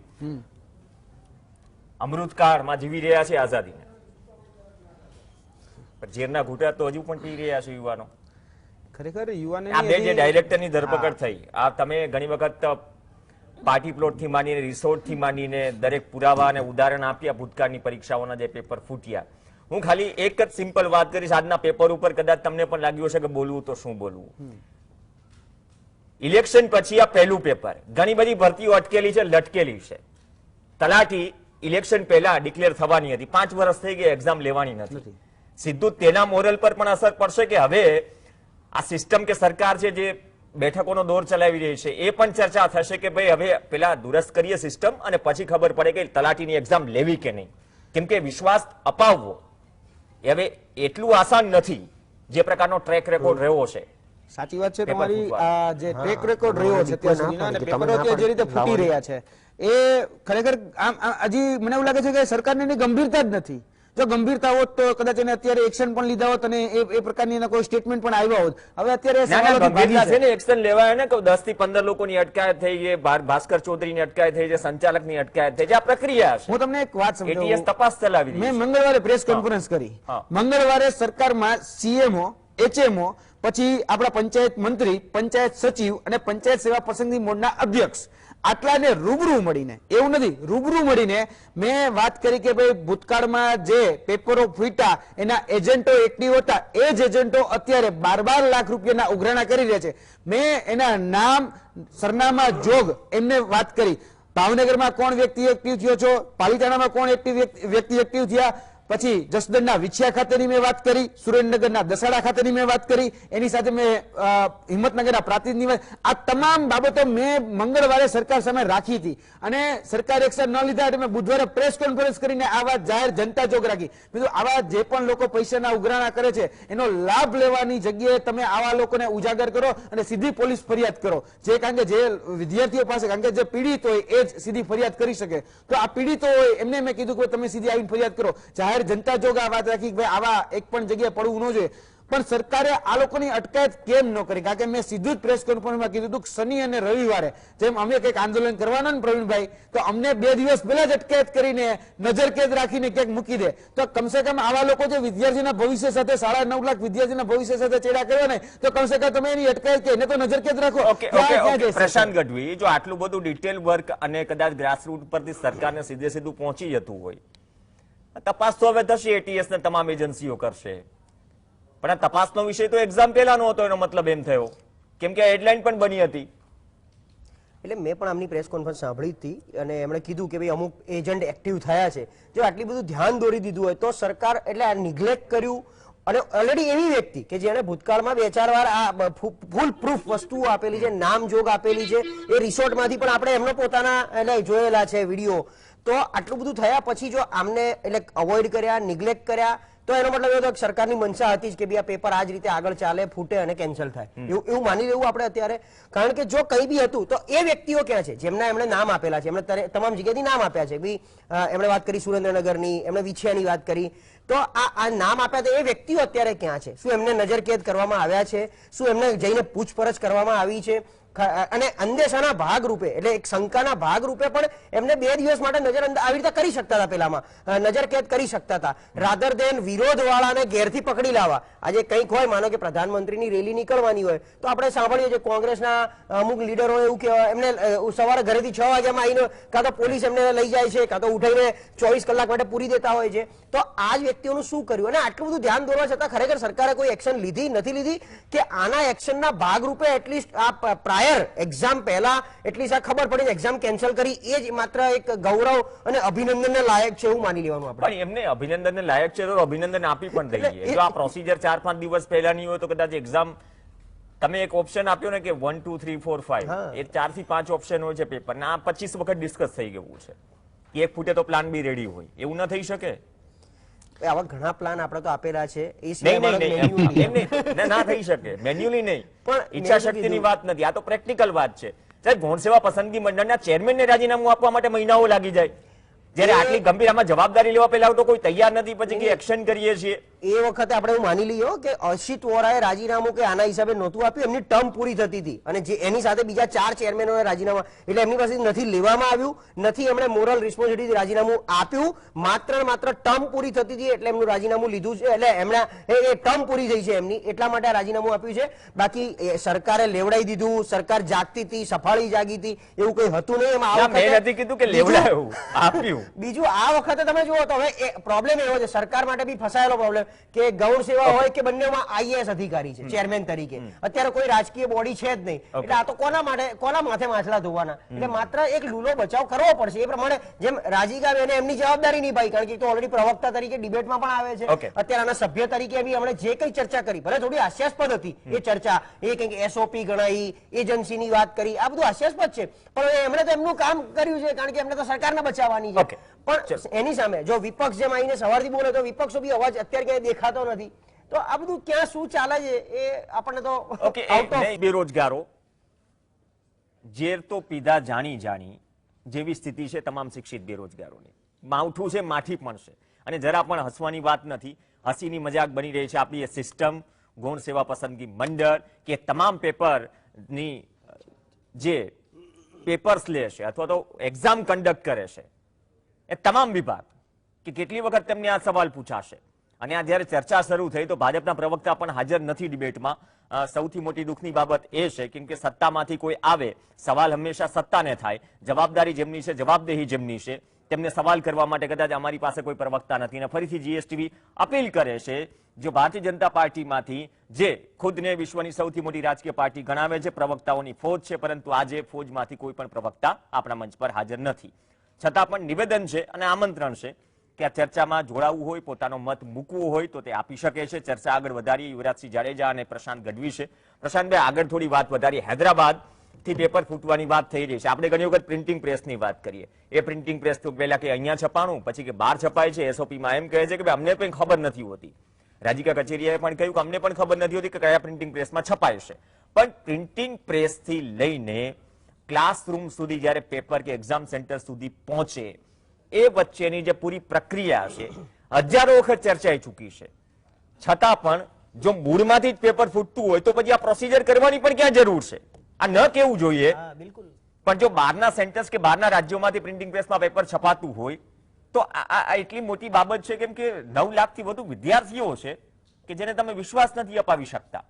અમૃતકાળમાં જીવી રહ્યા છે આઝાદીને, પણ ઝેરના ઘૂંટા તો હજુ પણ પી રહ્યા છે યુવાનો. ખરેખર યુવાને આ બે જે ડાયરેક્ટરની ધરપકડ થઈ, આ તમે ઘણી વખત પાર્ટી પ્લોટ થી માંડીને રિસોર્ટ થી માંડીને દરેક પુરાવા અને ઉદાહરણ આપ્યા ભૂતકાળની પરીક્ષાઓના જે પેપર ફૂટ્યા. હું ખાલી એક જ સિમ્પલ વાત કરીશ, આજના પેપર ઉપર કદાચ તમને પણ લાગ્યું હશે કે બોલવું તો શું બોલવું. ઇલેક્શન પછી આ પહેલું પેપર, ઘણી બધી ભરતીઓ અટકેલી છે, લટકેલી છે. તલાટી ઇલેક્શન પહેલા ડિક્લેર થવાની હતી, 5 વર્ષ થઈ ગયા, એક્ઝામ લેવાની નથી. સીધું તેના મોરલ પર પણ અસર પડશે કે હવે આ સિસ્ટમ કે સરકાર છે જે બેઠકોનો દોર ચલાવી રહી છે એ પણ ચર્ચા થશે કે ભાઈ હવે પેલા દુરસ્ત કરીએ સિસ્ટમ અને પછી ખબર પડે કે તલાટીની એક્ઝામ લેવી કે નહીં. કેમ કે વિશ્વાસ અપાવવો એ હવે એટલું આસાન નથી જે પ્રકારનો ટ્રેક રેકોર્ડ રહ્યો છે. સાચી વાત છે પેપર તમારી. ફૂટવા. આ જે ટ્રેક રેકોર્ડ રહ્યો છે ત્યાં સુધીનો અને પેપરો અત્યારે જે રીતે ફૂટી રહ્યા છે એ ખરેખર હજી મને એવું લાગે છે કે સરકારને એની ગંભીરતા જ નથી. જો ગંભીરતા હોત તો કદાચ એને અત્યારે એક્શન પણ લીધા હોત અને એ પ્રકારની એના કોઈ સ્ટેટમેન્ટ પણ આવ્યા હોત. હવે અત્યારે સવાલોથી ભાગી ગંભીરતા છે છે. ને, એક્શન લેવાય ને કે 10 થી 15 લોકોની અટકાયત થઈ છે, ભાસ્કર ચૌધરીની અટકાયત થઈ છે, સંચાલકની અટકાયત થઈ છે. આ પ્રક્રિયા છે. હું તમને એક વાત એટીએસ સમજાવું. તપાસ ચલાવી રહી મેં છે. મંગળવારે પ્રેસ કોન્ફરન્સ કરી. હા. મંગળવારે સરકારમાં સીએમઓ, એચએમઓ, પછી આપણા પંચાયત મંત્રી, પંચાયત સચિવ અને પંચાયત સેવા પસંદગી બોર્ડના અધ્યક્ષ આટલાને રૂબરૂ મળીને, એવું નથી, રૂબરૂ મળીને મેં વાત કરી કે ભાઈ ભૂતકાળમાં જે પેપરો ફૂટ્યા એના એજન્ટો એક્ટિવ હતા, એ જ એજન્ટો અત્યારે 12 લાખ રૂપિયાના ઉઘરાણા કરી રહ્યા છે. મેં એના નામ, સરનામા, જોગ એમને વાત કરી. ભાવનગરમાં કોણ વ્યક્તિ એક્ટિવ થયો છો, પાલિતાણામાં કોણ વ્યક્તિ એક્ટિવ થયા, પછી જસદણના વિછિયા ખાતેની મેં વાત કરી, સુરેન્દ્રનગરના દસાડા ખાતેની મેં વાત કરી, એની સાથે મેં હિંમતનગરના પ્રાંતિજની આ તમામ બાબતો મેં મંગળવારે સરકાર સામે રાખી હતી અને સરકાર એક્શન ન લીધા એટલે મેં બુધવારે પ્રેસ કોન્ફરન્સ કરીને આ વાત જાહેર જનતા ચોક રાખી. બીજું આવા જે પણ લોકો પૈસાના ઉઘરાણા કરે છે એનો લાભ લેવાની જગ્યાએ તમે આવા લોકોને ઉજાગર કરો અને સીધી પોલીસ ફરિયાદ કરો. કારણ કે જે વિદ્યાર્થીઓ પાસે, કારણ કે જે પીડિત હોય એ જ સીધી ફરિયાદ કરી શકે. તો આ પીડિતો હોય એમને મેં કીધું કે તમે સીધી આવીને ફરિયાદ કરો. જાહેર જનતા જોગ આ વાત રાખી કે ભાઈ આવા એક પણ જગ્યાએ પડવું ન જોઈએ. પણ સરકારે આ લોકોની અટકાયત કેમ ન કરી? કારણ કે મેં સીધું જ પ્રેસ કોન્ફરન્સમાં કીધું હતું કે શનિ અને રવિવારે જેમ અમે કંઈક આંદોલન કરવાના ને પ્રવીણભાઈ, તો અમને 2 દિવસ પહેલા જ અટકાયત કરીને નજરકેદ રાખીને ક્યાંક મૂકી દે. તો કમસે કમ આવા લોકો જે વિદ્યાર્થીના ભવિષ્ય સાથે 9.5 લાખ વિદ્યાર્થીના ભવિષ્ય સાથે ચેડા કર્યો ને, તો કમસે કમ તમે એની અટકાયત કે એને તો નજરકેદ રાખો. ઓકે, પ્રશાંત ગઢવી, જો આટલું બધું ડિટેલ વર્ક અને કદાચ ગ્રાસરૂટ પરથી સરકારને સીધું પહોંચી જતું હોય, તપાસ તો હવે થશે, એટીએસ ને તમામ એજન્સીઓ કરશે, પણ આ તપાસનો વિષય તો એક્ઝામ પહેલાનો હતો, એનો મતલબ એમ થયો, કેમ કે હેડલાઇન પણ બની હતી. એટલે મેં પણ આમની પ્રેસ કોન્ફરન્સ સાંભળી હતી અને એમણે કીધું કે ભાઈ અમુક એજન્ટ એક્ટિવ થયા છે. જો આટલી બધું ધ્યાન દોરી દીધું હોય તો સરકાર એટલે આ નિગ્લેક્ટ કર્યું અને ઓલરેડી એવી વ્યક્તિ કે જેને ભૂતકાળમાં 2-4 વાર આ ફૂલ પ્રૂફ વસ્તુઓ આપેલી છે, નામ જોગ આપેલી છે, એ રિસોર્ટમાંથી પણ આપણે એમનો પોતાના એટલે જોયેલા છે વિડીયો. તો આટલું બધું થયા પછી જો આમને એટલે અવોઇડ કર્યા, નિગ્લેક્ટ કર્યા, તો એનો મતલબ એવો કે સરકારની મંશા હતી જ કે ભાઈ આ પેપર આ જ રીતે આગળ ચાલે, ફૂટે અને કેન્સલ થાય, એવું માની લેવું આપણે અત્યારે. કારણ કે જો કંઈ બી હતું તો એ વ્યક્તિઓ ક્યાં છે જેમના એમણે નામ આપેલા છે, એમણે તમામ જગ્યાએથી નામ આપ્યા છે. ભાઈ એમણે વાત કરી સુરેન્દ્રનગરની, એમણે વિછિયાની વાત કરી, તો આ નામ આપ્યા તો એ વ્યક્તિઓ અત્યારે ક્યાં છે? શું એમને નજરકેદ કરવામાં આવ્યા છે? શું એમને જઈને પૂછપરછ કરવામાં આવી છે? અને અંદેશાના ભાગરૂપે એટલે એક શંકાના ભાગરૂપે પણ એમને 2 દિવસ માટે આવી રીતે કરી શકતા હતા, પેલામાં નજરકેદ કરી શકતા હતા, રાધર દેન વિરોધવાળાને ઘેરથી પકડી લાવવા. આજે કંઈક હોય, માનો કે પ્રધાનમંત્રીની રેલી નીકળવાની હોય તો આપણે સાંભળીએ છીએ કોંગ્રેસના અમુક લીડરો એવું કહેવાય, એમને સવારે ઘરેથી 6 વાગ્યામાં આવીને કાં તો પોલીસ એમને લઈ જાય છે, કાં તો ઉઠાઈને 24 કલાક માટે પૂરી દેતા હોય છે. તો આ જ વ્યક્તિઓનું શું કર્યું? અને આટલું બધું ધ્યાન દોરવા છતાં ખરેખર સરકારે કોઈ એક્શન લીધી નથી લીધી કે આના એક્શનના ભાગરૂપે એટલીસ્ટ આ પ્રાયર એક્ઝામ પહેલા એટલીસ્ટ આ ખબર પડી એક્ઝામ કેન્સલ કરી, એ જ માત્ર એક ગૌરવ અને અભિનંદનને લાયક છે એવું માની લેવાનું આપણે. પણ એમને અભિનંદનને લાયક છે તો અભિનંદન આપી પણ દઈએ. જો આ પ્રોસિજર 4-5 દિવસ પહેલાની હોય તો કદાચ એક્ઝામ તમે એક ઓપ્શન આપ્યો ને કે 1 2 3 4 5, એ 4 થી 5 ઓપ્શન હોય છે પેપર ના, 25 વખત ડિસ્કસ થઈ ગયું છે. એક ફૂટે તો પ્લાન બી રેડી હોય, એવું ન થઈ શકે? આવા ઘણા પ્લાન આપણે તો આપેલા છે, ના થઈ શકે મેન્યુઅલી નહીં. પણ ઈચ્છા શક્તિની વાત નથી, આ તો પ્રેક્ટિકલ વાત છે. સાહેબ, ગૌણ સેવા પસંદગી મંડળના ચેરમેનને રાજીનામું આપવા માટે મહિનાઓ લાગી જાય, જ્યારે આટલી ગંભીર આમાં જવાબદારી લેવા પહેલા તો કોઈ તૈયાર નથી, પછી એક્શન કરીએ છીએ. એ વખતે આપણે એવું માની લઈએ કે અર્શિત વોરાએ રાજીનામું કે આના હિસાબે નહોતું આપ્યું, એમની ટર્મ પૂરી થતી હતી અને જે એની સાથે બીજા 4 ચેરમેનોએ રાજીનામા, એટલે એમની પાસે નથી લેવામાં આવ્યું, નથી એમણે મોરલ રિસ્પોન્સિબિલિટી રાજીનામું આપ્યું, માત્ર ટર્મ પૂરી થતી હતી એટલે એમનું રાજીનામું લીધું છે, એટલે એમણે એ ટર્મ પૂરી થઈ છે એમની, એટલા માટે આ રાજીનામું આપ્યું છે. બાકી સરકારે લેવડાવી દીધું, સરકાર જાગતી હતી, સફાળી જાગી હતી, એવું કંઈ હતું નહીં. એમાં મેં નથી કીધું કે લેવડાવ્યું, આપ્યું. બીજું આ વખતે તમે જુઓ તો હવે પ્રોબ્લેમ એવો છે, સરકાર માટે બી ફસાયેલો પ્રોબ્લેમ કે ગૌણ સેવા હોય કે બંનેમાં આઈએએસ અધિકારી છે ચેરમેન તરીકે, અત્યારે કોઈ રાજકીય બોડી છે જ નહીં, એટલે આ તો કોના માથે માછલા ધોવાના, એટલે માત્ર એક લૂલો બચાવ કરવો પડશે. એ પ્રમાણે જેમ રાજીકાબેને એમની જવાબદારી નિભાવી, કારણ કે તો ઓલરેડી પ્રવક્તા તરીકે ડિબેટમાં પણ આવે છે, અત્યારે આના સભ્ય તરીકે બી આપણે જે કઈ ચર્ચા કરી, ભલે થોડી હાસ્યાસ્પદ હતી એ ચર્ચા, એ કંઈક એસઓપી ગણાઈ, એજન્સીની વાત કરી, આ બધું હાસ્યાસ્પદ છે, પણ એમણે તો એમનું કામ કર્યું છે, કારણ કે એમને તો સરકારને બચાવવાની છે. પણ એની સામે જો વિપક્ષ જેમ આવીને સવારથી બોલે તો વિપક્ષો બી અવાજ અત્યારે ક્યાંય દેખાતો નથી, તો આ બધું ક્યાં શું ચાલે છે એ આપણને તો બેરોજગારો ઝેર તો પીધા જાણી જેવી સ્થિતિ છે તમામ શિક્ષિત બેરોજગારોની. માવઠું છે, માઠી પણ છે, અને જરા પણ હસવાની વાત નથી, હસીની મજાક બની રહી છે આપણી એ સિસ્ટમ, ગૌણ સેવા પસંદગી મંડળ કે તમામ પેપરની જે પેપર્સ લે છે અથવા તો એક્ઝામ કન્ડક્ટ કરે છે એ તમામ વિભાગ કે કેટલી વખત તેમને આ સવાલ પૂછાશે. અને આ જ્યારે ચર્ચા શરૂ થઈ તો ભાજપના પ્રવક્તા પણ હાજર નથી ડિબેટમાં. સૌથી મોટી દુઃખની બાબત એ છે કેમ કે સત્તામાંથી કોઈ આવે, સવાલ હંમેશા સત્તાને થાય, જવાબદારી જેમની છે, જવાબદેહી જેમની છે, તેમને સવાલ કરવા માટે કદાચ અમારી પાસે કોઈ પ્રવક્તા નથી. અને ફરીથી જીએસટીવી અપીલ કરે છે, જો ભારતીય જનતા પાર્ટીમાંથી જે ખુદને વિશ્વની સૌથી મોટી રાજકીય પાર્ટી ગણાવે છે, પ્રવક્તાઓની ફોજ છે, પરંતુ આજે ફોજમાંથી કોઈ પણ પ્રવક્તા આપણા મંચ પર હાજર નથી. છતાં પણ નિવેદન છે અને આમંત્રણ છે કે આ ચર્ચામાં જોડાવવું હોય, પોતાનો મત મૂકવો હોય તો તે આપી શકે છે. ચર્ચા આગળ વધારીએ. યુવરાજસિંહ જાડેજા અને પ્રશાંત ગઢવી છે. પ્રશાંતભાઈ, આગળ થોડી વાત વધારીએ. હૈદરાબાદ થી પેપર ફૂટવાની વાત થઈ રહી છે. આપણે ઘણી વખત પ્રિન્ટિંગ પ્રેસની વાત કરીએ. એ પ્રિન્ટિંગ પ્રેસ તો પહેલા કે અહીંયા છપાણું, પછી કે બહાર છપાય છે. એસઓપીમાં એમ કહે છે કે અમને પણ ખબર નથી હોતી. રાજીકા કચેરીએ પણ કહ્યું કે અમને પણ ખબર નથી હોતી કે કયા પ્રિન્ટિંગ પ્રેસમાં છપાય છે. પણ પ્રિન્ટિંગ પ્રેસથી લઈને ક્લાસરૂમ સુધી જ્યારે પેપર કે એક્ઝામ સેન્ટર સુધી પહોંચે એ વચ્ચેની જે પૂરી પ્રક્રિયા છે હજારો વખત ચર્ચાઈ ચૂકી છે. છતાં પણ જો મૂળમાંથી જ પેપર ફૂટતું હોય તો પછી આ પ્રોસિજર કરવાની પણ ક્યાં જરૂર છે? આ ન કેવું જોઈએ. પણ જો બહારના સેન્ટર્સ કે બહારના રાજ્યોમાંથી પ્રિન્ટિંગ પ્રેસમાં પેપર છપાતું હોય તો આ એટલી મોટી બાબત છે, કેમ કે 9 લાખથી વધુ વિદ્યાર્થીઓ છે કે જેને તમે વિશ્વાસ નથી અપાવી શકતા.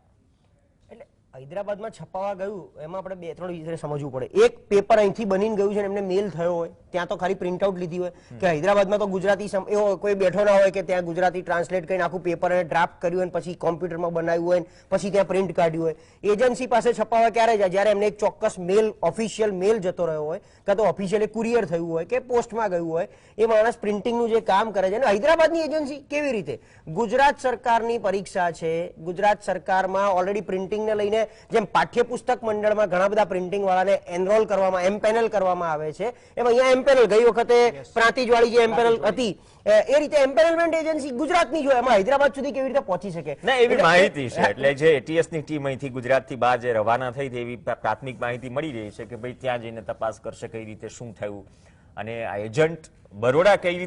એટલે હૈદરાબાદમાં છપાવા ગયું એમાં આપણે 2-3 વિશે સમજવું પડે. એક પેપર અહીંથી બનીને ગયું છે, એમને મેલ થયો હોય, ત્યાં તો ખાલી પ્રિન્ટ આઉટ લીધી હોય કે હૈદરાબાદમાં તો ગુજરાતી એવો કોઈ બેઠો ના હોય કે ત્યાં ગુજરાતી ટ્રાન્સલેટ કરીને આખું પેપર એને ડ્રાફ્ટ કર્યું હોય, પછી કોમ્પ્યુટરમાં બનાવ્યું હોય, પછી ત્યાં પ્રિન્ટ કાઢ્યું હોય. એજન્સી પાસે છપાવવા ક્યારે જાય? જ્યારે એમને એક ચોક્કસ મેલ, ઓફિશિયલ મેલ જતો રહ્યો હોય, કાં તો ઓફિશિયલી કુરિયર થયું હોય કે પોસ્ટમાં ગયું હોય, એ માણસ પ્રિન્ટિંગનું જે કામ કરે છે. અને હૈદરાબાદની એજન્સી કેવી રીતે? ગુજરાત સરકારની પરીક્ષા છે, ગુજરાત સરકારમાં ઓલરેડી પ્રિન્ટિંગને લઈને જેમ પાઠ્યપુસ્તક મંડળમાં ઘણા બધા પ્રિન્ટિંગ વાળાને એનરોલ કરવામાં, એમપેનલ કરવામાં આવે છે, એમ અહીંયા એમપેનલ ગઈ વખતે પ્રાંતિજવાળી જે એમપેનલ હતી એ રીતે એમ્પેનલમેન્ટ એજન્સી ગુજરાતની જો એમાં હૈદરાબાદ સુધી કેવી રીતે પહોંચી શકે? ના, એવી માહિતી છે. એટલે જે એટીએસ ની ટીમ અહીંથી ગુજરાતથી બહાર જે રવાના થઈ એવી પ્રાથમિક માહિતી મળી રહી છે કે ભાઈ ત્યાં જઈને તપાસ કરશે કઈ રીતે શું થયું, અને આ એજન્ટ બરોડા કેવી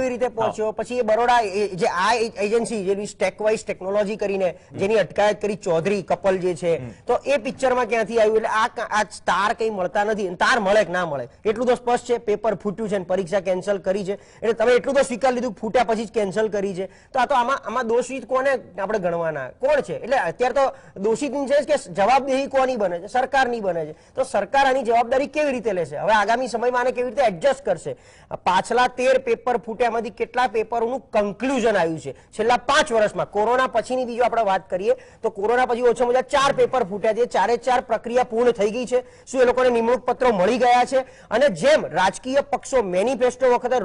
રીતે પહોંચ્યો, પછી એ બરોડા જે આ એજન્સી જેની સ્ટેકવાઇઝ ટેકનોલોજી કરીને જેની અટકાયત કરી ચૌધરી કપલ જે છે, તો એ પિક્ચરમાં ક્યાંથી આવ્યું? એટલે આ તાર કઈ મળતા નથી. તાર મળે કે ના મળે એટલું તો સ્પષ્ટ છે. પેપર ફૂટ્યું છે, પરીક્ષા કેન્સલ કરી છે, એટલે તમે એટલું તો સ્વીકાર લીધું ફૂટ્યા પછી જ કેન્સલ કરી છે. તો આ તો આમાં દોષિત કોને આપણે ગણવાના? કોણ છે? એટલે અત્યારે તો દોષિત છે કે જવાબદેહી કોની બને છે? સરકારની બને છે. તો સરકાર આની જવાબદારી કેવી રીતે લેશે? હવે આગામી સમયમાં આને કેવી રીતે એડજસ્ટ કરશે? પાછલા 13 પેપર ફૂટ્યામાંથી કેટલા પેપરોનું કન્ક્લુઝન આવ્યું છે છેલ્લા 5 વર્ષમાં? કોરોના પછીની બીજો આપણે વાત કરીએ તો કોરોના પછી ઓછામાં ઓછા 4 પેપર ફૂટ્યા છે. 4 પ્રક્રિયા પૂર્ણ થઈ ગઈ છે. શું એ લોકોને નિમણૂક પત્રો મળી ગયા છે? અને જેમ રાજકીય પક્ષો મેનિફેસ્ટો વખતે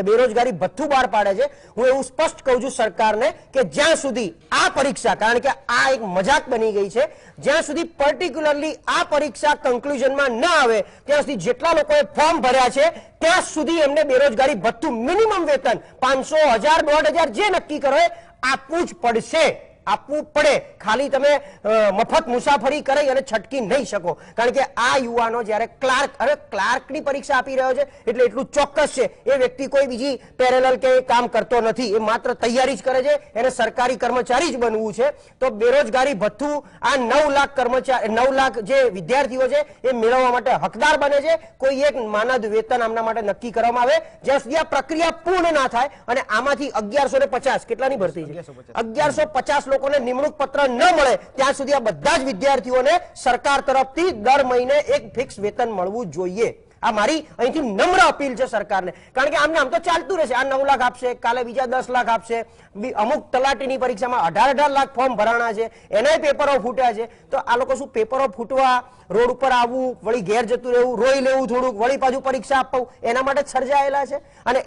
બેરોજગારી ભથ્થું બહાર પાડે છે, હું એવું સ્પષ્ટ કહું છું સરકારને કે જ્યાં સુધી આ પરીક્ષા, કારણ કે આ એક મજાક બની ગઈ છે, જ્યાં સુધી પર્ટિક્યુલરલી આ પરીક્ષા કન્ક્લુઝનમાં ન આવે ત્યાં સુધી જેટલા લોકોએ ફોર્મ ભર્યા છે ત્યાં સુધી એમને બેરોજગારી ભથ્થું, મિનિમમ વેતન 500, 1000, 1500 જે નક્કી કરો આપવું જ પડશે. આપવું પડે. ખાલી તમે મફત મુસાફરી કરી અને છટકી નહીં શકો. કારણ કે આ યુવાનો જ્યારે ક્લાર્કની પરીક્ષા આપી રહ્યો છે એટલે એટલું ચોક્કસ છે એ વ્યક્તિ કોઈ બીજી પેરેલલ કે કામ કરતો નથી, એ માત્ર તૈયારી જ કરે છે, એને સરકારી કર્મચારી જ બનવું છે. તો બેરોજગારી ભથ્થું આ 9 લાખ કર્મચારી, 9 લાખ જે વિદ્યાર્થીઓ છે એ મેળવવા માટે હકદાર બને છે. કોઈ એક માનદ વેતન આમના માટે નક્કી કરવામાં આવે જ્યાં સુધી આ પ્રક્રિયા પૂર્ણ ના થાય. અને આમાંથી 1150 કેટલાની ભરતી છે? 1150 લોકોને નિમણૂક પત્ર ન મળે ત્યાં સુધી આ બધા જ વિદ્યાર્થીઓને સરકાર તરફથી દર મહિને એક ફિક્સ વેતન મળવું જોઈએ. આ મારી અહીંથી નમ્ર અપીલ છે સરકારને. કારણ કે આમ તો ચાલતું રહેશે. આ 9 લાખ આપશે, કાલે બીજા 10 લાખ આપશે, અમુક તલાટીની પરીક્ષામાં 18 લાખ ફોર્મ ભરાણા છે, એનાય પેપરો ફૂટ્યા છે. તો આ લોકો શું પેપરો ફૂટવા, રોડ ઉપર આવવું, વળી ઘેર જતું રહેવું, રોઈ લેવું થોડુંક, વળી પાછું પરીક્ષા આપવું, એના માટે સર્જાયેલા છે? અને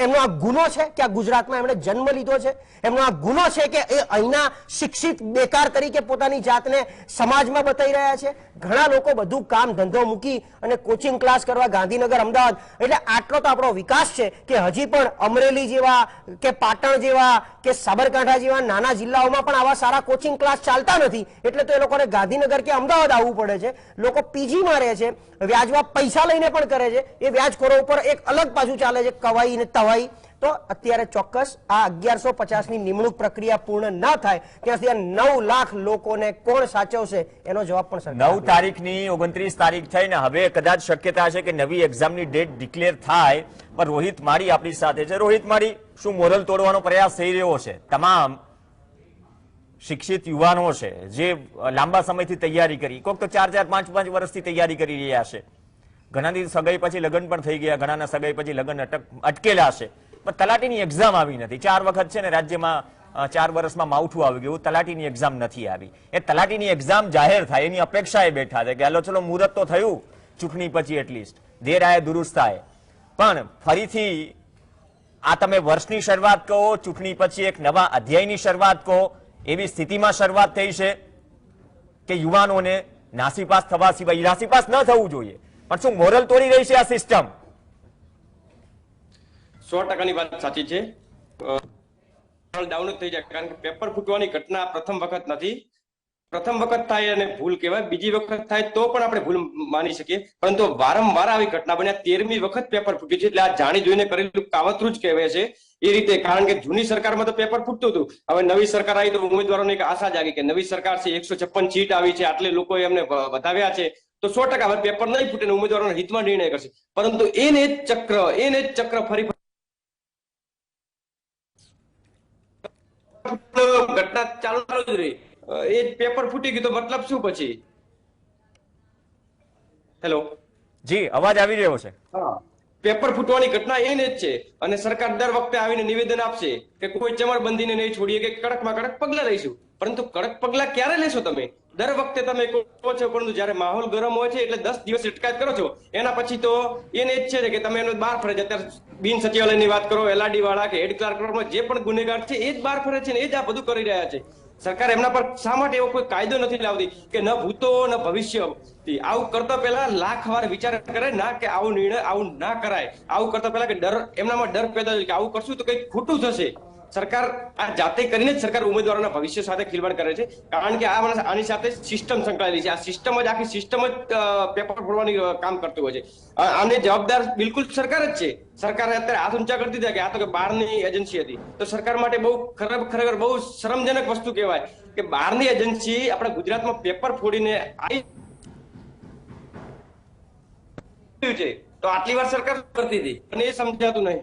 એમનો આ ગુનો છે કે આ ગુજરાતમાં એમણે જન્મ લીધો છે? એમનો આ ગુનો છે કે એ અહીંના શિક્ષિત બેકાર તરીકે પોતાની જાતને સમાજમાં બતાવી રહ્યા છે? ઘણા લોકો બધું કામ ધંધો મૂકી અને કોચિંગ ક્લાસ કરવા ગાંધીનગર, અમદાવાદ, એટલે આટલો તો આપણો વિકાસ છે કે હજી પણ અમરેલી જેવા કે પાટણ જેવા કે સાબરકાંઠા જેવા નાના જિલ્લાઓમાં પણ આવા સારા કોચિંગ ક્લાસ ચાલતા નથી. એટલે તો એ લોકોને ગાંધીનગર કે અમદાવાદ આવવું પડે છે. લોકો પીજીમાં રહે છે, વ્યાજમાં પૈસા લઈને પણ કરે છે. એ વ્યાજખોરો ઉપર એક અલગ પાછું ચાલે છે કવાઈ ને તવાઈ. તો અત્યારે ચોક્કસ આ 1150ની નિમણૂક પ્રક્રિયા પૂર્ણ ના થાય ત્યાં સુધી 9 લાખ લોકોને કોણ સાચવશે એનો જવાબ પણ સરકાર 9 તારીખની 29 તારીખ થઈને હવે કદાચ શક્યતા છે કે નવી એક્ઝામની ડેટ ડિક્લેર થાય. પણ રોહિત માળી આપણી સાથે છે. રોહિત માળી, શું મોરલ તોડવાનો પ્રયાસ થઈ રહ્યો છે? તમામ શિક્ષિત યુવાનો છે જે લાંબા સમયથી તૈયારી કરી, કોઈક તો 4-4, 5-5 વર્ષથી તૈયારી કરી રહ્યા છે, ઘણાની સગાઈ પછી લગ્ન પણ થઈ ગયા, ઘણાના સગાઈ પછી લગ્ન અટકેલા છે, પણ તલાટીની એક્ઝામ આવી નથી. 4 વખત છે ને રાજ્યમાં 4 વર્ષમાં માવઠું આવી ગયું, તલાટીની એક્ઝામ નથી આવી. એ તલાટીની એક્ઝામ જાહેર થાય એની અપેક્ષાએ બેઠા છે કે હાલો ચલો મુહૂર્ત તો થયું ચૂંટણી પછી, એટલીસ્ટ દેર આયે દુરુસ્ત આયે. પણ ફરીથી આ તમે વર્ષની શરૂઆત કહો, ચૂંટણી પછી એક નવા અધ્યાયની શરૂઆત કહો, એવી સ્થિતિમાં શરૂઆત થઈ છે કે યુવાનોને નાસીપાસ થવા સિવાય, નાસીપાસ ન થવું જોઈએ, પણ શું મોરલ તોડી રહી છે આ સિસ્ટમ? 100%ની વાત સાચી છે. ડાઉન જ થઈ જાય, કારણ કે પેપર ફૂટવાની ઘટના પ્રથમ વખત નથી. પ્રથમ વખત થાય અને ભૂલ કહેવાય, બીજી વખત થાય તો પણ આપણે ભૂલ માની શકીએ, પરંતુ વારંવાર આવી ઘટના બન્યા. 13મી વખત પેપર ફૂટ્યું છે, એટલે આ જાણી જોઈને કરેલું કાવતરું જ કહેવાય છે એ રીતે. કારણ કે જૂની સરકારમાં તો પેપર ફૂટતું હતું, હવે નવી સરકાર આવી તો ઉમેદવારોને એક આશા જાગી કે નવી સરકાર છે, 156 સીટ આવી છે, આટલે લોકો એમને વધાવ્યા છે, તો 100% હવે પેપર નહીં ફૂટે ને ઉમેદવારોના હિતમાં નિર્ણય કરશે. પરંતુ એને જ ચક્ર ફરી ઘટના ચાલુ જ રહી. એ પેપર ફૂટી ગયું તો મતલબ શું પછી? હેલો જી, અવાજ આવી રહ્યો છે. પેપર ફૂટવાની ઘટના એને જ છે, અને સરકાર દર વખતે આવીને નિવેદન આપશે કે કોઈ ચમરબંધીને નહીં છોડીએ, કે કડકમાં કડક પગલા લઈશું. પરંતુ કડક પગલા ક્યારે લેશો તમે? દર વખતે તમે કહો છો, પરંતુ જયારે માહોલ ગરમ હોય છે એટલે 10 દિવસ અટકાયત કરો છો, એના પછી તો એને જ છે કે તમે એનો બહાર ફરે છે. અત્યારે બિન સચિવાલયની વાત કરો, LRD વાળા કે હેડ ક્લાર્ક જે પણ ગુનેગાર છે એ જ બહાર ફરે છે ને એ જ આ બધું કરી રહ્યા છે. સરકાર એમના પર શા માટે એવો કોઈ કાયદો નથી લાવતી કે ન ભૂતો ન ભવિષ્ય? આવું કરતા પહેલા લાખ વાર વિચાર કરે ના કે આવું નિર્ણય આવું ના કરાય. આવું કરતા પહેલા કે ડર, એમનામાં ડર પેદા થાય કે આવું કરશું તો કંઈક ખોટું થશે. સરકાર આ જાતે કરીને જ સરકાર ઉમેદવારોના ભવિષ્ય સાથે ખિલવાડ કરે છે, કારણ કે આની સાથે સિસ્ટમ સંકળાયેલી છે. આ સિસ્ટમ જ આખી સિસ્ટમ જ પેપર ફોડવાની કામ કરતું હોય છે. આને જવાબદાર બિલકુલ સરકાર જ છે. સરકારે અત્યારે હાથ ઊંચા કરી દીધા કે આ તો કે બહારની એજન્સી હતી, તો સરકાર માટે બહુ ખરેખર બહુ શરમજનક વસ્તુ કહેવાય કે બહારની એજન્સી આપણા ગુજરાતમાં પેપર ફોડીને આવી છે. તો આટલી વાર સરકાર કરતી હતી અને એ સમજાતું નહીં.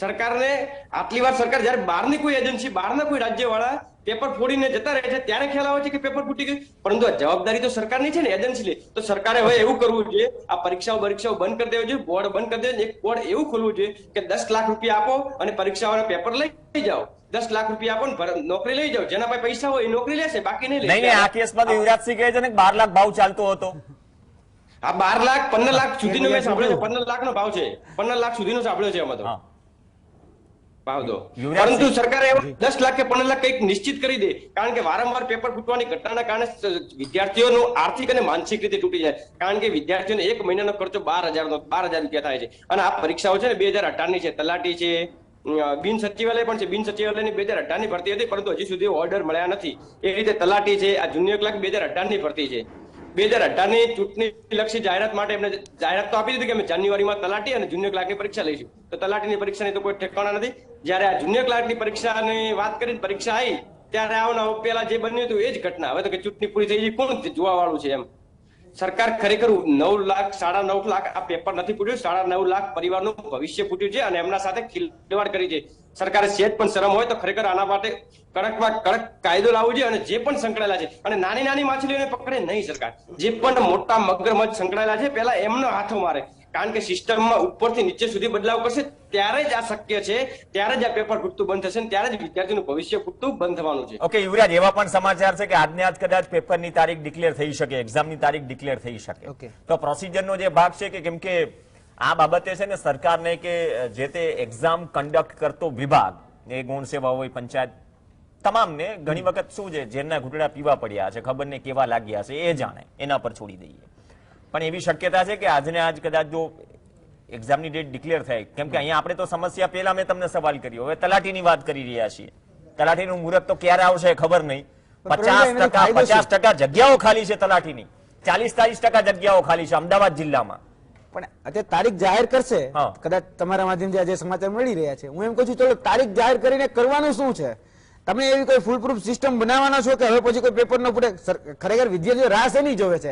સરકારને આટલી વાર સરકાર જયારે બહારની કોઈ એજન્સી, બહારના કોઈ રાજ્યવાળા પેપર ફોડીને જતા રહે છે ત્યારે ખ્યાલ આવે છે કે પેપર ફૂટી ગયું. પરંતુ આ જવાબદારી તો સરકારની છે ને, એજન્સી લે. તો સરકારે હવે એવું કરવું જોઈએ, આ પરીક્ષાઓ બંધ કરી દેવું જોઈએ, બોર્ડ બંધ કરી દેવું. એક બોર્ડ એવું ખોલવું જોઈએ કે 10 લાખ રૂપિયા આપો અને પરીક્ષાઓના પેપર લઈ જાઓ. 10 લાખ રૂપિયા આપો ને નોકરી લઈ જાઓ. જેના પાસે પૈસા હોય એ નોકરી લેશે, બાકી નહીં લે. નહીં, આ કેસમાં યુવરાજસિંહ કહે છે ને 12 લાખ ભાવ ચાલતો હતો. આ 12 લાખ 15 લાખ સુધીનો મેં સાંભળ્યો છે. 15 લાખનો ભાવ છે, 15 લાખ સુધીનો સાંભળ્યો છે આમાં તો ભાવ તો. પરંતુ સરકારે 10 લાખ કે 15 લાખ કંઈક નિશ્ચિત કરી દે, કારણ કે વારંવાર પેપર ફૂટવાની ઘટનાના કારણે વિદ્યાર્થીઓનું આર્થિક અને માનસિક રીતે તૂટી જાય. કારણ કે વિદ્યાર્થીઓને 1 મહિનાનો ખર્ચો 12,000 રૂપિયા થાય છે. અને આ પરીક્ષાઓ છે ને 2018ની છે, તલાટી છે, બિન સચિવાલય પણ છે. બિન સચિવાલયની 2018ની ભરતી હતી, પરંતુ હજી સુધી ઓર્ડર મળ્યા નથી. એ રીતે તલાટી છે, આ જુનિયર ક્લાર્ક 2018ની ભરતી છે. 2018ની ચૂંટણી લક્ષી જાહેરાત માટે એમને જાહેરાત તો આપી દીધી કે અમે જાન્યુઆરીમાં તલાટી અને જુનિયર ક્લાર્કની પરીક્ષા લઈશું. તો તલાટીની પરીક્ષાની તો કોઈ ઠેકાણા નથી. જયારે આ જુનિયર ક્લાર્કની પરીક્ષાની વાત કરી, પરીક્ષા આવી ત્યારે આવના પેલા જે બન્યું હતું એ જ ઘટના. હવે તો કે ચૂંટણી પૂરી થઈ ગઈ, કોણ જોવા વાળું છે એમ. સરકાર ખરેખર 9 લાખ 9.5 લાખ આ પેપર નથી ફૂટ્યું, 9.5 લાખ પરિવારનું ભવિષ્ય ફૂટ્યું છે અને એમના સાથે ખિલવાડ કરી છે. સરકારે સહેજ પણ શરમ હોય તો ખરેખર આના માટે કડકમાં કડક કાયદો લાવવો જોઈએ. અને જે પણ સંકળાયેલા છે, અને નાની નાની માછલીઓને પકડે નહીં સરકાર, જે પણ મોટા મગરમચ્છ સંકળાયેલા છે પહેલા એમનો હાથો મારે. કારણ કે સિસ્ટમમાં ઉપરથી નીચે સુધી બદલાવ કરશે ત્યારે જ આ શક્ય છે, ત્યારે જ આ પેપર ફૂટતું બંધ થશે, ત્યારે જ વિદ્યાર્થીનું ભવિષ્ય ફૂટતું બંધ થવાનું છે. ઓકે યુવરાજ, એવા પણ સમાચાર છે કે આજને આજ કદાચ પેપરની તારીખ ડિક્લેર થઈ શકે, એક્ઝામની તારીખ ડિક્લેર થઈ શકે. Okay. તો પ્રોસિજરનો જે ભાગ છે કે કેમ કે આ બાબતે છે ને સરકારને કે જે તે એક્ઝામ કન્ડક્ટ કરતો વિભાગ, એ ગૌણ સેવા હોય, પંચાયત, તમામને ઘણી વખત શું છે, જેના ઘૂંટડા પીવા પડ્યા છે, ખબર ને કેવા લાગ્યા છે એ જાણે, એના પર છોડી દઈએ. પણ એવી શક્યતા છે કે આજને આજ કદાચ જો એક્ઝામની ડેટ ડિક્લેર થાય, કેમ કે અહીંયા આપણે તો સમસ્યા પહેલા મેં તમને સવાલ કર્યો, હવે તલાટીની વાત કરી રહ્યા છીએ. તલાટીનું મુહૂર્ત તો ક્યારે આવશે ખબર નહીં. 50% જગ્યાઓ ખાલી છે તલાટીની, 40-40% જગ્યાઓ ખાલી છે અમદાવાદ જિલ્લામાં. પણ અત્યારે તારીખ જાહેર કરશે, હા. કદાચ તમારા માધ્યમથી આજે સમાચાર મળી રહ્યા છે. હું એમ કહું છું ચલો તારીખ જાહેર કરીને કરવાનું શું છે? તમે એવી કોઈ ફૂલ પ્રૂફ સિસ્ટમ બનાવવાના છો કે હવે પછી કોઈ પેપર ન ફૂટે? ખરેખર વિદ્યાર્થીઓ રાહ શેની જોવે છે?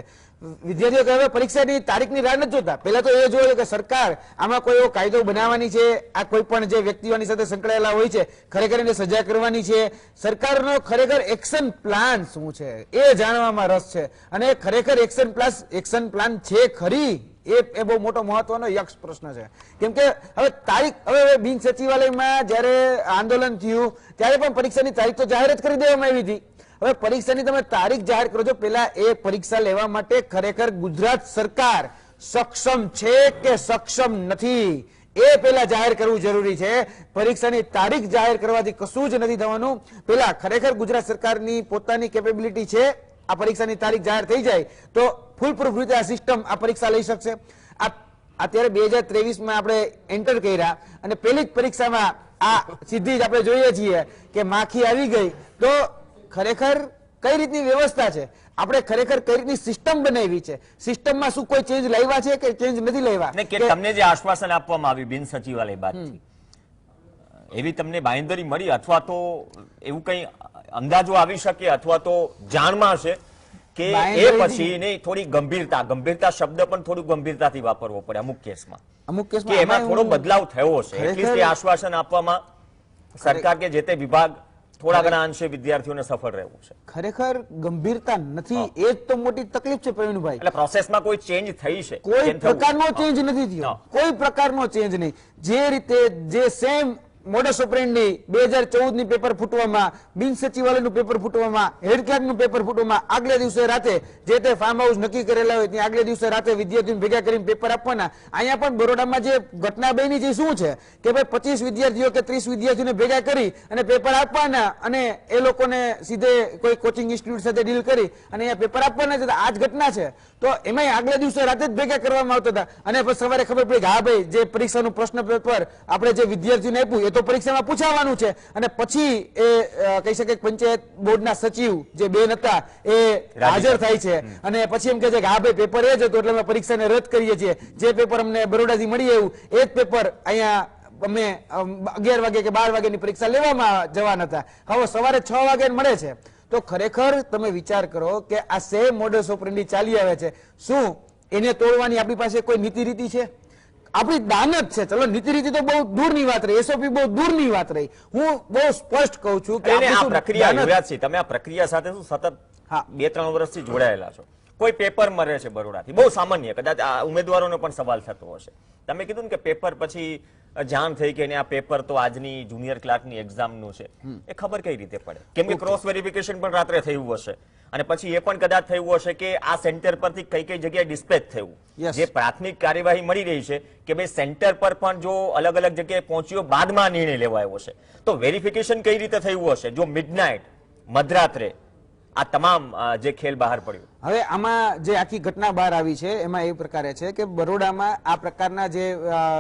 વિદ્યાર્થીઓ કે હવે પરીક્ષાની તારીખની રાહ નથી જોતા. પહેલા તો એ જોયું કે સરકાર આમાં કોઈ એવો કાયદો બનાવવાની છે, આ કોઈ પણ જે વ્યક્તિઓની સાથે સંકળાયેલા હોય છે ખરેખર એને સજા કરવાની છે. સરકારનો ખરેખર એક્શન પ્લાન શું છે એ જાણવામાં રસ છે, અને ખરેખર એક્શન પ્લાન છે ખરી એ બહુ મોટો મહત્વનો યક્ષ પ્રશ્ન છે. કેમ કે હવે તારીખ, હવે બિન સચિવાલયમાં જયારે આંદોલન થયું ત્યારે પણ પરીક્ષાની તારીખ તો જાહેર જ કરી દેવામાં આવી હતી. હવે પરીક્ષાની તમે તારીખ જાહેર કરો છો, પેલા એ પરીક્ષા લેવા માટે ખરેખર ગુજરાત સરકાર સક્ષમ છે કે સક્ષમ નથી એ પેલા જાહેર કરવું જરૂરી છે. પરીક્ષાની તારીખ જાહેર કરવાથી કશું જ નથી થવાનું. પેલા ખરેખર ગુજરાત સરકારની પોતાની કેપેબિલિટી છે, આ પરીક્ષાની તારીખ જાહેર થઈ જાય તો ફૂલ પ્રૂફ રીતે આ સિસ્ટમ આ પરીક્ષા લઈ શકશે. અત્યારે 2023માં આપણે એન્ટર કર્યા અને પહેલી જ પરીક્ષામાં આ સીધી જ આપણે જોઈએ છીએ કે માખી આવી ગઈ. તો ખરેખર કઈ રીતની વ્યવસ્થા છે, આપણે ખરેખર કઈ રીતની સિસ્ટમ બનાવી છે, સિસ્ટમમાં શું કોઈ ચેન્જ લાવ્યા છે કે ચેન્જ નથી લાવ્યા? કે તમને જે આશ્વાસન આપવામાં આવ્યું બિન સચિવાલય બાદથી, એવી તમને બાંયધરી મળી અથવા તો એવું કઈ અંદાજો આવી શકે અથવા તો જાણમાં હશે કે એ પછી નહીં થોડી ગંભીરતા શબ્દ પણ થોડું ગંભીરતાથી વાપરવો પડે અમુક કેસમાં કે એમાં થોડો બદલાવ થયો હશે, એટલી આશ્વાસન આપવામાં સરકાર કે જે તે વિભાગ થોડા ઘણા અંશે વિદ્યાર્થીઓને સફળ રહેવું છે. ખરેખર ગંભીરતા નથી, એ જ તો મોટી તકલીફ છે પ્રવીણભાઈ. એટલે પ્રોસેસમાં કોઈ ચેન્જ થઈ છે? કોઈ પ્રકારનો ચેન્જ નથી થયો, કોઈ પ્રકારનો ચેન્જ નહીં. જે રીતે જે સેમ મોડસ ઓપરેન્ડી 2014 ની પેપર ફૂટવામાં, બિન સચિવાલયનું પેપર ફૂટવામાં, હેડ ક્લાર્કનું પેપર ફૂટવામાં, આગલે દિવસે રાતે જે તે ફાર્મ હાઉસ નક્કી કરેલા હોય ત્યાં આગલે દિવસે રાતે વિદ્યાર્થીઓને ભેગા કરીને પેપર આપવાના. અહીંયા પણ બરોડામાં જે ઘટના બની છે શું છે કે ભાઈ 25 વિદ્યાર્થીઓ કે 30 વિદ્યાર્થીઓને ભેગા કરી અને પેપર આપવાના અને એ લોકોને સીધે કોઈ કોચિંગ ઇન્સ્ટિટ્યૂટ સાથે ડીલ કરી અને અહીંયા પેપર આપવાના છે. આ જ ઘટના છે. તો એમાં આગલે દિવસે રાતે જ ભેગા કરવામાં આવતા હતા અને પછી સવારે ખબર પડી કે હા ભાઈ જે પરીક્ષાનું પ્રશ્ન પેપર આપણે જે વિદ્યાર્થીઓને આપ્યું એ તો પરીક્ષામાં પૂછાવાનું છે. અને પછી એ કહી શકે પંચાયત બોર્ડના સચિવ જે બેન હતા એ હાજર થાય છે અને પછી એમ કહે છે કે હા ભાઈ પેપર એ જ હતું એટલે અમે પરીક્ષાને રદ કરીએ છીએ. જે પેપર અમને બરોડાથી મળી આવ્યું એ જ પેપર અહીંયા અમે 11 વાગે કે 12 વાગ્યાની પરીક્ષા લેવામાં જવાના હતા, હવે સવારે 6 વાગે મળે છે. તો ખરેખર તમે વિચાર કરો કે આ સેમ મોડસ ઓપરેન્ડી ચાલી આવે છે, શું એને તોડવાની આપણી પાસે કોઈ નીતિ રીતિ છે? આપણી દાનત છે. ચલો નીતિ રીતિ તો બહુ દૂરની વાત રહી, એસઓપી બહુ દૂરની વાત રહી. હું બહુ સ્પષ્ટ કહું છું કે આ પ્રક્રિયા યુવરાજસિંહ, તમે આ પ્રક્રિયા સાથે શું સતત 2-3 વર્ષથી જોડાયેલા છો. કોઈ પેપર મરે છે બરોડાથી, બહુ સામાન્ય, કદાચ આ ઉમેદવારોનો પણ સવાલ થતો હશે. તમે કીધું ને કે પેપર પછી જાણ થઈ કે આ પેપર તો આજની જુનિયર ક્લાર્કની એક્ઝામનું છે, એ ખબર કઈ રીતે પડે? કેમ કે ક્રોસ વેરિફિકેશન પણ રાત્રે થયું હશે અને પછી એ પણ કદાચ થયું હશે કે આ સેન્ટર પરથી કઈ કઈ જગ્યાએ ડિસ્પેચ થયું. જે પ્રાથમિક કાર્યવાહી મળી રહી છે કે ભાઈ સેન્ટર પર પણ જો અલગ અલગ જગ્યાએ પહોંચ્યો બાદમાં નિર્ણય લેવાયો હશે, તો વેરિફિકેશન કઈ રીતે થયું હશે જો મિડનાઇટ મધરાત્રે આ તમામ જે ખેલ બહાર પડ્યું? હવે આમાં જે આખી ઘટના બહાર આવી છે એમાં એ પ્રકારે છે કે બરોડામાં આ પ્રકારના જે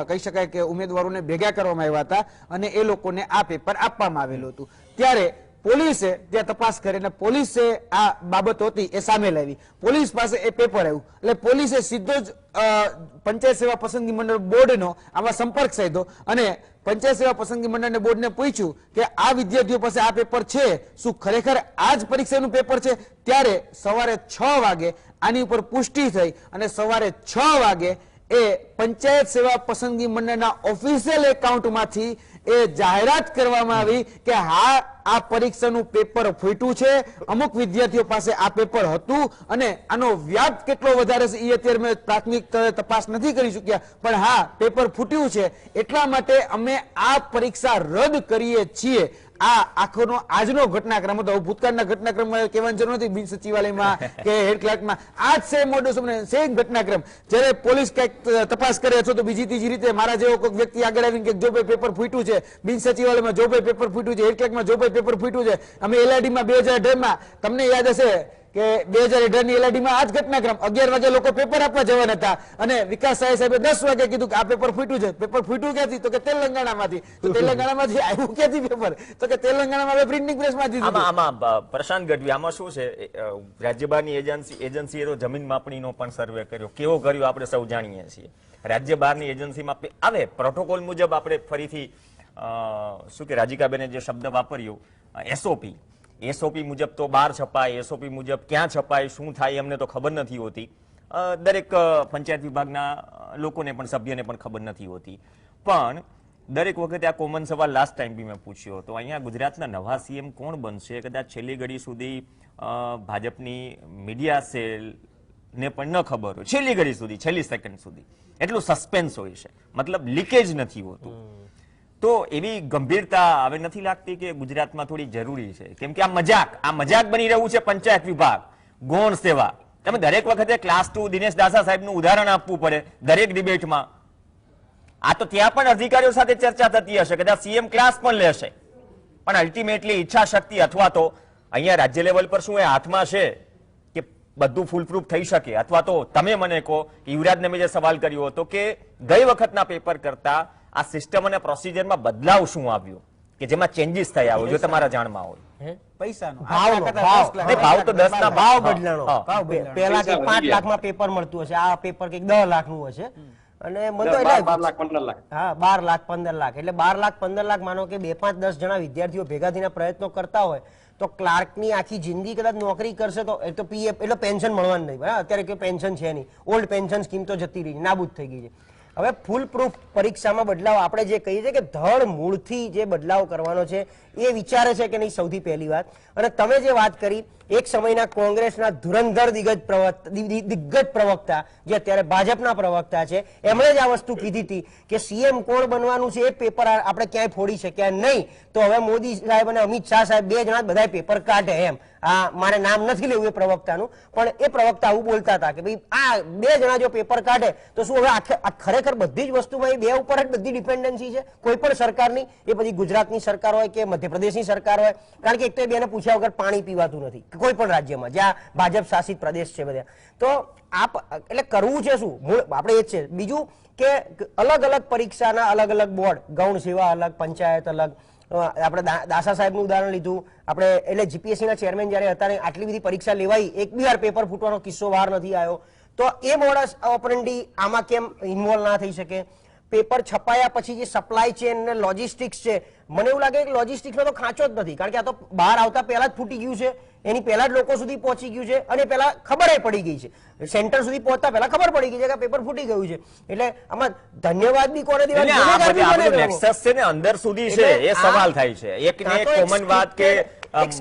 કહી શકાય કે ઉમેદવારોને ભેગા કરવામાં આવ્યા હતા અને એ લોકોને આ પેપર આપવામાં આવેલું હતું. ત્યારે પોલીસે ત્યાં તપાસ કરીને પોલીસે આ બાબત હતી એ સામે લાવી, પોલીસ પાસે એ પેપર આવ્યું એટલે પોલીસે સીધો જ પંચાયત સેવા પસંદગી મંડળ બોર્ડનો આમાં સંપર્ક સાધ્યો અને પંચાયત સેવા પસંદગી મંડળને બોર્ડને પૂછ્યું કે આ વિદ્યાર્થીઓ પાસે આ પેપર છે, શું ખરેખર આ જ પરીક્ષાનું પેપર છે? ત્યારે સવારે 6 વાગે આની ઉપર પુષ્ટિ થઈ અને સવારે 6 વાગે એ પંચાયત સેવા પસંદગી મંડળના ઓફિશિયલ એકાઉન્ટમાંથી એ જાહેરાત કરવામાં આવી કે હા આ પરીક્ષાનું પેપર ફૂટ્યું છે, અમુક વિદ્યાર્થીઓ પાસે આ પેપર હતું અને આનો વ્યાપ કેટલો વધારે છે એ અત્યારે મેં પ્રાથમિક તપાસ નથી કરી શક્યા, પણ હા પેપર ફૂટ્યું છે એટલા માટે અમે આ પરીક્ષા રદ કરીએ છીએ. આ આખોનો આજનો ઘટનાક્રમ હતો. ભૂતકાળના ઘટનાક્રમમાં કહેવાની જરૂર નથી, બિન સચિવાલયમાં કે હેડ ક્લાર્કમાં આ જ સેમ મોડસ સેમ ઘટનાક્રમ. જ્યારે પોલીસ કઈક તપાસ કરે છે તો બીજી ત્રીજી રીતે મારા જેવો કોઈ વ્યક્તિ આગળ આવીને કે જો ભાઈ પેપર ફૂટ્યું છે, બિન સચિવાલયમાં જો ભાઈ પેપર ફૂટ્યું છે, હેડ ક્લાર્કમાં જો ભાઈ પેપર ફૂટ્યું છે. અમે એલઆઈડીમાં 2018 માં તમને યાદ હશે કે 2018 ની એલઆઈડીમાં આ જ ઘટનાક્રમ 11 વાગે લોકો પેપર આપવા જવાના હતા અને વિકાસ સાહેબે 10 વાગે કીધું કે આ પેપર ફૂટ્યું છે. પેપર ફૂટ્યું ક્યાંથી? તો કે તેલંગાણામાંથી. તો તેલંગાણામાંથી આવ્યું ક્યાંથી પેપર? તો કે તેલંગાણામાં હવે પ્રિન્ટિંગ પ્રેસમાંથી દીધું. આમાં પ્રશાંત ગઢવી, આમાં શું છે, રાજ્ય બહારની એજન્સીએ તો જમીન માપણીનો પણ સર્વે કર્યો. કેવો કર્યો આપણે સૌ જાણીએ છીએ. રાજ્ય બહારની એજન્સીમાં આવે પ્રોટોકોલ મુજબ આપણે ફરીથી શું કે રાજીકાબેને જે શબ્દ વાપર્યો એસઓપી મુજબ તો બહાર છપાય, એસઓપી મુજબ ક્યાં છપાય, શું થાય એમને તો ખબર નથી હોતી. દરેક પંચાયત વિભાગના લોકોને પણ સભ્યને પણ ખબર નથી હોતી. પણ દરેક વખતે આ કોમન સવાલ લાસ્ટ ટાઈમ બી મેં પૂછ્યો તો અહીંયા ગુજરાતના નવા સીએમ કોણ બનશે, કદાચ છેલ્લી ઘડી સુધી ભાજપની મીડિયા સેલને પણ ન ખબર હોય, છેલ્લી ઘડી સુધી, છેલ્લી સેકન્ડ સુધી એટલું સસ્પેન્સ હોય છે, મતલબ લીકેજ નથી હોતું. તો એવી ગંભીરતા હવે નથી લાગતી કે ગુજરાતમાં થોડી જરૂરી છે? કેમ કે આ મજાક બની રહ્યું છે. પંચાયત વિભાગ, ગૌણ સેવા, તમે દરેક વખતે ક્લાસ 2 દિનેશ દાસા સાહેબનું ઉદાહરણ આપવું પડે દરેક ડિબેટમાં. આ તો ત્યાં પણ અધિકારીઓ સાથે ચર્ચા થતી હશે, કદાચ સીએમ ક્લાસ પણ લેશે, પણ અલ્ટિમેટલી ઈચ્છા શક્તિ અથવા તો અહીંયા રાજ્ય લેવલ પર શું એ હાથમાં છે કે બધું ફૂલપ્રૂફ થઈ શકે? અથવા તો તમે મને કહો, યુવરાજને મેં જે સવાલ કર્યો હતો કે ગઈ વખતના પેપર કરતા આ સિસ્ટમ અને પ્રોસિજરમાં બદલાવ શું આવ્યો કે જેમાં ચેન્જીસ થયા હોય, જો તમારા જાણમાં હોય? પૈસાનો ભાવ તો 10 ના ભાવ બદલાણો. પહેલા કે 5 લાખમાં પેપર મળતું હશે, આ પેપર કે 10 લાખનું હશે. અને મને તો 12 લાખ 15 લાખ. હા 12 લાખ 15 લાખ એટલે 12 લાખ 15 લાખ માનો કે 2 5 10 જણા વિદ્યાર્થીઓ ભેગા થઈને પ્રયત્નો કરતા હોય તો ક્લાર્કની આખી જિંદગી કદાચ નોકરી કરશે તો એ તો પીએફ એટલે પેન્શન મળવાનું નહીં. અત્યારે કે પેન્શન છે નહીં, ઓલ્ડ પેન્શન સ્કીમ તો જતી રહી, નાબૂદ થઈ ગઈ છે. હવે ફૂલ પ્રૂફ પરીક્ષામાં બદલાવ આપણે જે કહીએ છીએ કે ધડ મૂળથી જે બદલાવ કરવાનો છે એ વિચારે છે કે નહીં, સૌથી પહેલી વાત. અને તમે જે વાત કરી એક સમયના કોંગ્રેસના ધુરંધર દિગ્ગજ પ્રવક્તા જે અત્યારે ભાજપના પ્રવક્તા છે એમણે જ આ વસ્તુ કીધી હતી કે સીએમ કોણ બનવાનું છે એ પેપર આપણે ક્યાંય ફોડી શક્યા નહીં. તો હવે મોદી સાહેબ અને અમિત શાહ સાહેબ 2 જણા બધા પેપર કાઢે એમ. મારે નામ નથી લેવું એ પ્રવક્તાનું, પણ એ પ્રવક્તા આવું બોલતા હતા કે ભાઈ આ 2 જણા જો પેપર કાઢે તો શું હવે ખરેખર બધી જ વસ્તુમાં એ 2 ઉપર જ બધી ડિપેન્ડન્સી છે કોઈ પણ સરકારની, એ પછી ગુજરાતની સરકાર હોય કે મધ્યપ્રદેશની સરકાર હોય. કારણ કે એક તો એ બેને પૂછ્યા વગર પાણી પીવાતું નથી કોઈ પણ રાજ્યમાં જ્યાં ભાજપ શાસિત પ્રદેશ છે બધા. તો એટલે કરવું છે શું આપણે એ જ છે. બીજું કે અલગ અલગ પરીક્ષાના અલગ અલગ બોર્ડ, ગૌણ સેવા અલગ, પંચાયત અલગ. આપણે દાસા સાહેબનું ઉદાહરણ લીધું આપણે, એટલે જીપીએસસી ના ચેરમેન જયારે હતા ને આટલી બધી પરીક્ષા લેવાઈ, એક બી વાર પેપર ફૂટવાનો કિસ્સો બહાર નથી આવ્યો. તો એ મોડસ ઓપરેન્ડી આમાં કેમ ઇન્વોલ્વ ના થઈ શકે? પેપર છપાયા પછી જે સપ્લાય ચેન ને લોજિસ્ટિક્સ છે, મને એવું લાગે કે લોજિસ્ટિક્સનો તો ખાંચો જ નથી. કારણ કે આ તો બહાર આવતા પહેલા જ ફૂટી ગયું છે, એની પહેલા જ લોકો સુધી પહોંચી ગયું છે અને પહેલા ખબર પડી ગઈ છે, સેન્ટર સુધી પહોંચતા પહેલા ખબર પડી ગઈ છે કે પેપર ફૂટી ગયું છે. એટલે આમાં ધન્યવાદ બી કોને દેવા, નેક્સસ છે ને અંદર સુધી છે એ સવાલ થાય છે. એકને એક કોમન વાત કે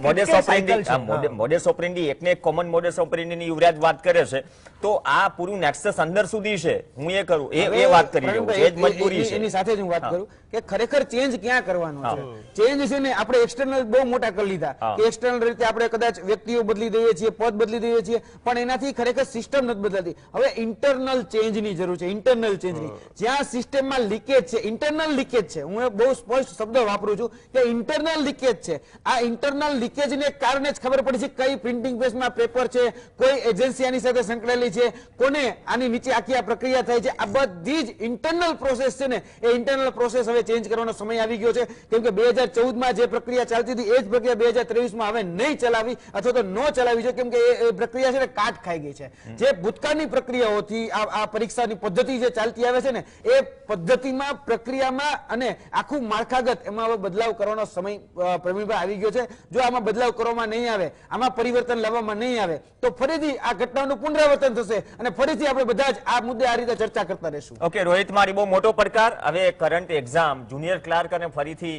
મોડેસ ઓપરેન્ડી એકને એક કોમન મોડેસ ઓપરેન્ડીની યુવરાજ વાત કરે છે તો આ પૂરું નેક્સસ અંદર સુધી છે. હું એ કરું એ વાત કરી રહ્યો છું, એ જ મજબૂરી છે. એની સાથે જ હું વાત કરું કે ખરેખર ચેન્જ ક્યાં કરવાનો છે. ચેન્જ છે ને આપણે એક્સટર્નલ બહુ મોટા કરી લીધા કે એક્સટર્નલ રીતે આપણે કદાચ વ્યક્તિઓ બદલી દઈએ છીએ, પદ બદલી દઈએ છીએ, પણ એનાથી ખરેખર સિસ્ટમ નથી બદલાતી. હવે ઇન્ટરનલ ચેન્જની જરૂર છે, ઇન્ટરનલ ચેન્જની. જ્યાં સિસ્ટમમાં લીકેજ છે, ઇન્ટરનલ લીકેજ છે, હું બહુ સ્પષ્ટ શબ્દ વાપરું છું કે ઇન્ટરનલ લીકેજ છે. આ ઇન્ટરનલ લીકેજને કારણે જ ખબર પડી છે કઈ પ્રિન્ટિંગ પ્રેસમાં પેપર છે, કોઈ એજન્સી આની સાથે સંકળાયેલી છે, કોને આની નીચે આખી આ પ્રક્રિયા થાય છે. આ બધી જ ઇન્ટરનલ પ્રોસેસ છે ને એ ઇન્ટરનલ પ્રોસેસ હવે ચેન્જ કરવાનો સમય આવી ગયો છે. કેમ કે 2014માં જે પ્રક્રિયા ચાલતી હતી એ જ પ્રક્રિયા 2023માં હવે નહીં ચલાવી અથવા તો ન ચલાવી છે. કેમ કે એ પ્રક્રિયા છે ને કાટ ખાઈ ગઈ છે. જે ભૂતકાળની પ્રક્રિયાઓથી આ પરીક્ષાની પદ્ધતિ જે ચાલતી આવે છે ને એ પદ્ધતિમાં, પ્રક્રિયામાં અને આખું માળખાગત એમાં હવે બદલાવ કરવાનો સમય પ્રવીણભાઈ આવી ગયો છે. જો આમાં બદલાવ કરવામાં નહીં આવે, આમાં પરિવર્તન લાવવામાં નહીં આવે તો ફરીથી આ ઘટનાનું પુનરાવર્તન થશે અને ફરીથી આપણે બધા જ આ મુદ્દે આ રીતે ચર્ચા કરતા રહીશું. ઓકે રોહિત, મારી બહુ મોટો પડકાર. હવે કરંટ એક્ઝામ જુનિયર ક્લાર્ક અને ફરીથી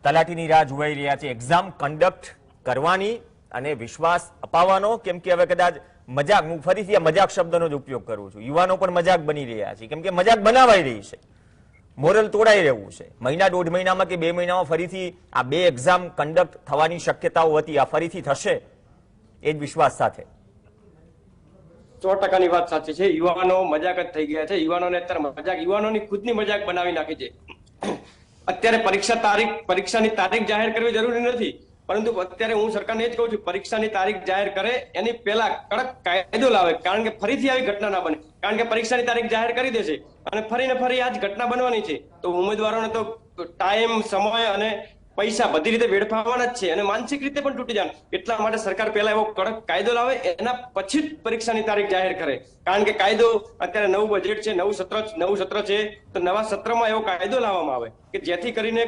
તલાટીની રાહ જોવાઈ રહ્યા છે. એક્ઝામ કન્ડક્ટ કરવાની અને વિશ્વાસ અપાવવાનો, કેમ કે હવે કદાચ મજાક, હું ફરીથી આ મજાક શબ્દનો જ ઉપયોગ કરું છું, યુવાનો પણ મજાક બની રહ્યા છે, કેમ કે મજાક બનાવાઈ રહી છે, મોરલ તોડાઈ રહ્યું છે. મહિના દોઢ મહિનામાં કે 2 મહિનામાં ફરીથી આ 2 એક્ઝામ કન્ડક્ટ થવાની શક્યતાઓ હતી, આ ફરીથી થશે એ જ વિશ્વાસ સાથે. 100% વાત સાચી છે. યુવાનો મજાક જ થઈ ગયા છે. યુવાનોને અત્યારે મજાક, યુવાનોની ખુદની મજાક બનાવી નાખી છે. અત્યારે પરીક્ષાની તારીખ જાહેર કરવી જરૂરી નથી, પરંતુ અત્યારે હું સરકારને એ જ કહું છું, પરીક્ષાની તારીખ જાહેર કરે એની પહેલા કડક કાયદો લાવે, કારણ કે ફરીથી આવી ઘટના ના બને. કારણ કે પરીક્ષાની તારીખ જાહેર કરી દેશે અને ફરી આ જ ઘટના બનવાની છે, તો ઉમેદવારોને તો ટાઈમ, સમય અને પૈસા બધી રીતે વેડફાવાના જ છે અને માનસિક રીતે પણ તૂટી જાય. એટલા માટે સરકાર પહેલા એવો કડક કાયદો લાવે, એના પછી જ પરીક્ષાની તારીખ જાહેર કરે. કારણ કે કાયદો અત્યારે નવું બજેટ છે, નવું સત્ર છે, તો નવા સત્રમાં એવો કાયદો લાવવામાં આવે કે જેથી કરીને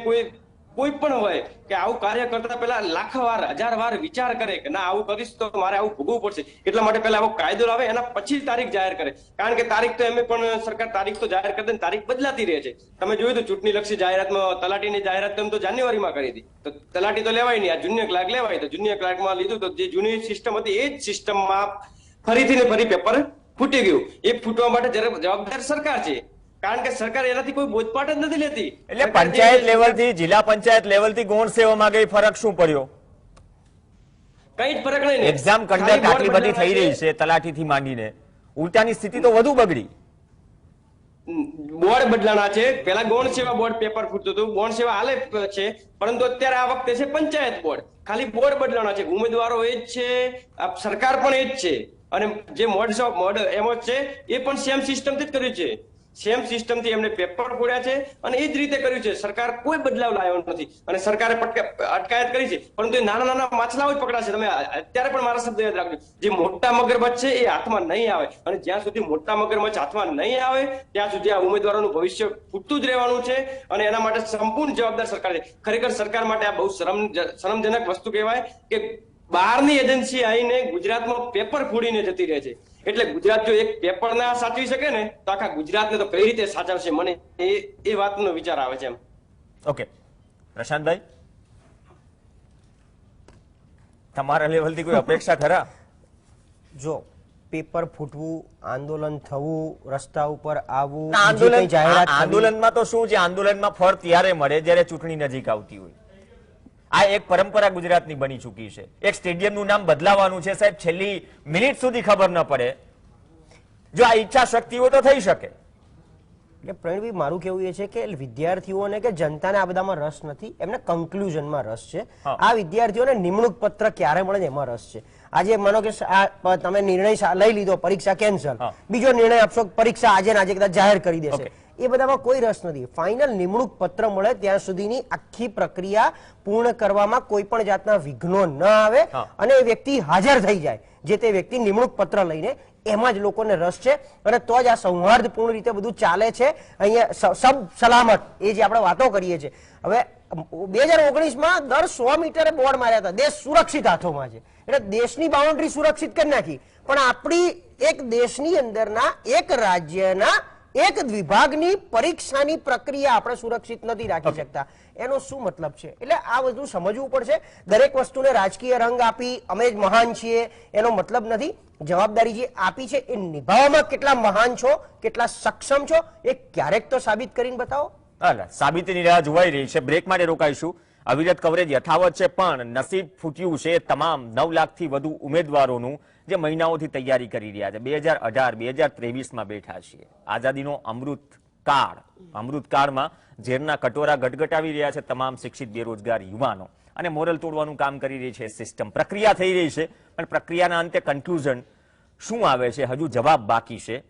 કોઈ પણ હોય કે આવું કાર્ય કરતા પહેલા લાખ વાર, 1000 વાર વિચાર કરે કે ના આવું કરીશ તો મારે આવું ભોગવવું પડશે. એટલા માટે પહેલા આવો કાયદો લાવે, એના પછી તારીખ જાહેર કરે. કારણ કે તારીખ તો એમ પણ સરકાર તારીખ તો જાહેર કરી દે, તારીખ બદલાતી રહે છે. તમે જોયું તો ચૂંટણી લક્ષી જાહેરાતમાં તલાટીની જાહેરાત તો જાન્યુઆરીમાં કરી હતી, તો તલાટી તો લેવાય નહીં, આ જુનિયર ક્લાર્ક લેવાય. તો જુનિયર ક્લાર્કમાં લીધું તો જે જૂની સિસ્ટમ હતી એ જ સિસ્ટમમાં ફરી પેપર ફૂટી ગયું. એ ફૂટવા માટે જવાબદાર સરકાર છે, કારણ કે સરકાર એનાથી કોઈ બોધપાઠ જ નથી લેતી. એટલે પંચાયત લેવલથી, જિલ્લા પંચાયત લેવલથી ગૌણ સેવામાં ગઈ, ફરક શું પડ્યો? કઈ જ ફરક નહીં. એક્ઝામ કન્ડક્ટ આટલી બધી થઈ રહી છે તલાટીથી માંડીને, ઉલટાની સ્થિતિ તો વધુ બગડી. બોર્ડ બદલાણા છે. પેલા ગૌણ સેવા બોર્ડ પેપર ફૂટતું હતું, ગૌણ સેવા હાલે છે, પરંતુ અત્યારે આ વખતે છે પંચાયત બોર્ડ. ખાલી બોર્ડ બદલાણા છે, ઉમેદવારો એ જ છે, સરકાર પણ એ જ છે, અને જે મોડ એમ જ છે એ પણ સેમ સિસ્ટમથી જ કર્યું છે. સેમ સિસ્ટમથી એમને પેપર ફોડ્યા છે અને એ જ રીતે કર્યું છે. સરકાર કોઈ બદલાવ લાવ્યો નથી અને સરકારે અટકાયત કરી છે, પરંતુ એ નાના માછલાઓ જ પકડાશે. તમે અત્યારે પણ મારા શબ્દ યાદ રાખજો, જે મોટા મગરમચ્છ છે એ હાથમાં નહીં આવે, અને જ્યાં સુધી મોટા મગરમચ્છ હાથમાં નહીં આવે ત્યાં સુધી આ ઉમેદવારોનું ભવિષ્ય ફૂટતું જ રહેવાનું છે અને એના માટે સંપૂર્ણ જવાબદાર સરકાર છે. ખરેખર સરકાર માટે આ બહુ શરમજનક વસ્તુ કહેવાય કે બહારની એજન્સી આવીને ગુજરાતમાં પેપર ફોડીને જતી રહે છે. એટલે ગુજરાત જો એક પેપર ના સાચવી શકે ને તો આખા ગુજરાતને તો કઈ રીતે સાચવશે, મને એ વાતનો વિચાર આવે છે એમ. ઓકે પ્રશાંતભાઈ, તમારા લેવલથી કોઈ અપેક્ષા ખરા? જો પેપર ફૂટવું, આંદોલન થવું, રસ્તા ઉપર આવવું, આંદોલનમાં તો શું છે, આંદોલનમાં ફળ ત્યારે મળે જ્યારે ચૂંટણી નજીક આવતી હોય. આ એક પરંપરા ગુજરાતની બની ચૂકી છે. એક સ્ટેડિયમનું નામ બદલાવાનું છે સાહેબ, છેલ્લી મિનિટ સુધી ખબર ન પડે. જો આ ઈચ્છા શક્તિ હોય તો થઈ શકે. એટલે પ્રવીણભાઈ, મારું કેવું એ છે કે વિદ્યાર્થીઓને કે જનતાને આ બધામાં રસ નથી, એમને કન્ક્લુઝનમાં રસ છે. આ વિદ્યાર્થીઓને નિમણૂક પત્ર ક્યારે મળે એમાં રસ છે. આજે માનો કે તમે નિર્ણય લઈ લીધો, પરીક્ષા કેન્સલ, બીજો નિર્ણય આપશો, પરીક્ષા આજે ને આજે કદાચ જાહેર કરી દેશે, એ બધામાં કોઈ રસ નથી. ફાઇનલ નિમણૂક પત્ર મળે ત્યાં સુધીની આખી પ્રક્રિયા પૂર્ણ કરવામાં કોઈ પણ જાતના વિઘ્નો ન આવે અને એ વ્યક્તિ હાજર થઈ જાય, જે તે વ્યક્તિ નિમણૂક પત્ર લઈને, એમાં જ લોકોને રસ છે અને તો જ આ સૌહાર્દપૂર્ણ રીતે બધું ચાલે છે. અહીંયા સબ સલામત એ જે આપણે વાતો કરીએ છીએ. હવે 2019માં દર 100 મીટરે બોર્ડ માર્યા હતા, દેશ સુરક્ષિત હાથોમાં છે, એટલે દેશની બાઉન્ડ્રી સુરક્ષિત કરી નાખી, પણ આપણી એક દેશની અંદરના એક રાજ્યના એક વિભાગની પરીક્ષાની પ્રક્રિયા આપણે સુરક્ષિત નથી રાખી શકતા. એનો શું મતલબ છે? એટલે આ બધું સમજવું પડશે. દરેક વસ્તુને રાજકીય રંગ આપી અમે જ મહાન છીએ એનો મતલબ નથી. જવાબદારી જે આપી છે એ નિભાવવામાં કેટલા મહાન છો, કેટલા સક્ષમ છો, એ ક્યારેક તો સાબિત કરીને બતાવો. સાબિતીની રાહ જોવાઈ રહી છે. બ્રેક માટે રોકાઈશું. અવિરત કવરેજ યથાવત છે, પણ નસીબ ફૂટ્યું છે તમામ 9 લાખથી વધુ ઉમેદવારોનું જે મહિનાઓથી તૈયારી કરી રહ્યા છે. 2018, 2023માં બેઠા છીએ. આઝાદીનો અમૃતકાળમાં ઝેરના કટોરા ગટગટાવી રહ્યા છે તમામ શિક્ષિત બેરોજગાર યુવાનો, અને મોરલ તોડવાનું કામ કરી રહી છે સિસ્ટમ. પ્રક્રિયા થઈ રહી છે, પણ પ્રક્રિયાના અંતે કન્ક્લુઝન શું આવે છે હજુ જવાબ બાકી છે.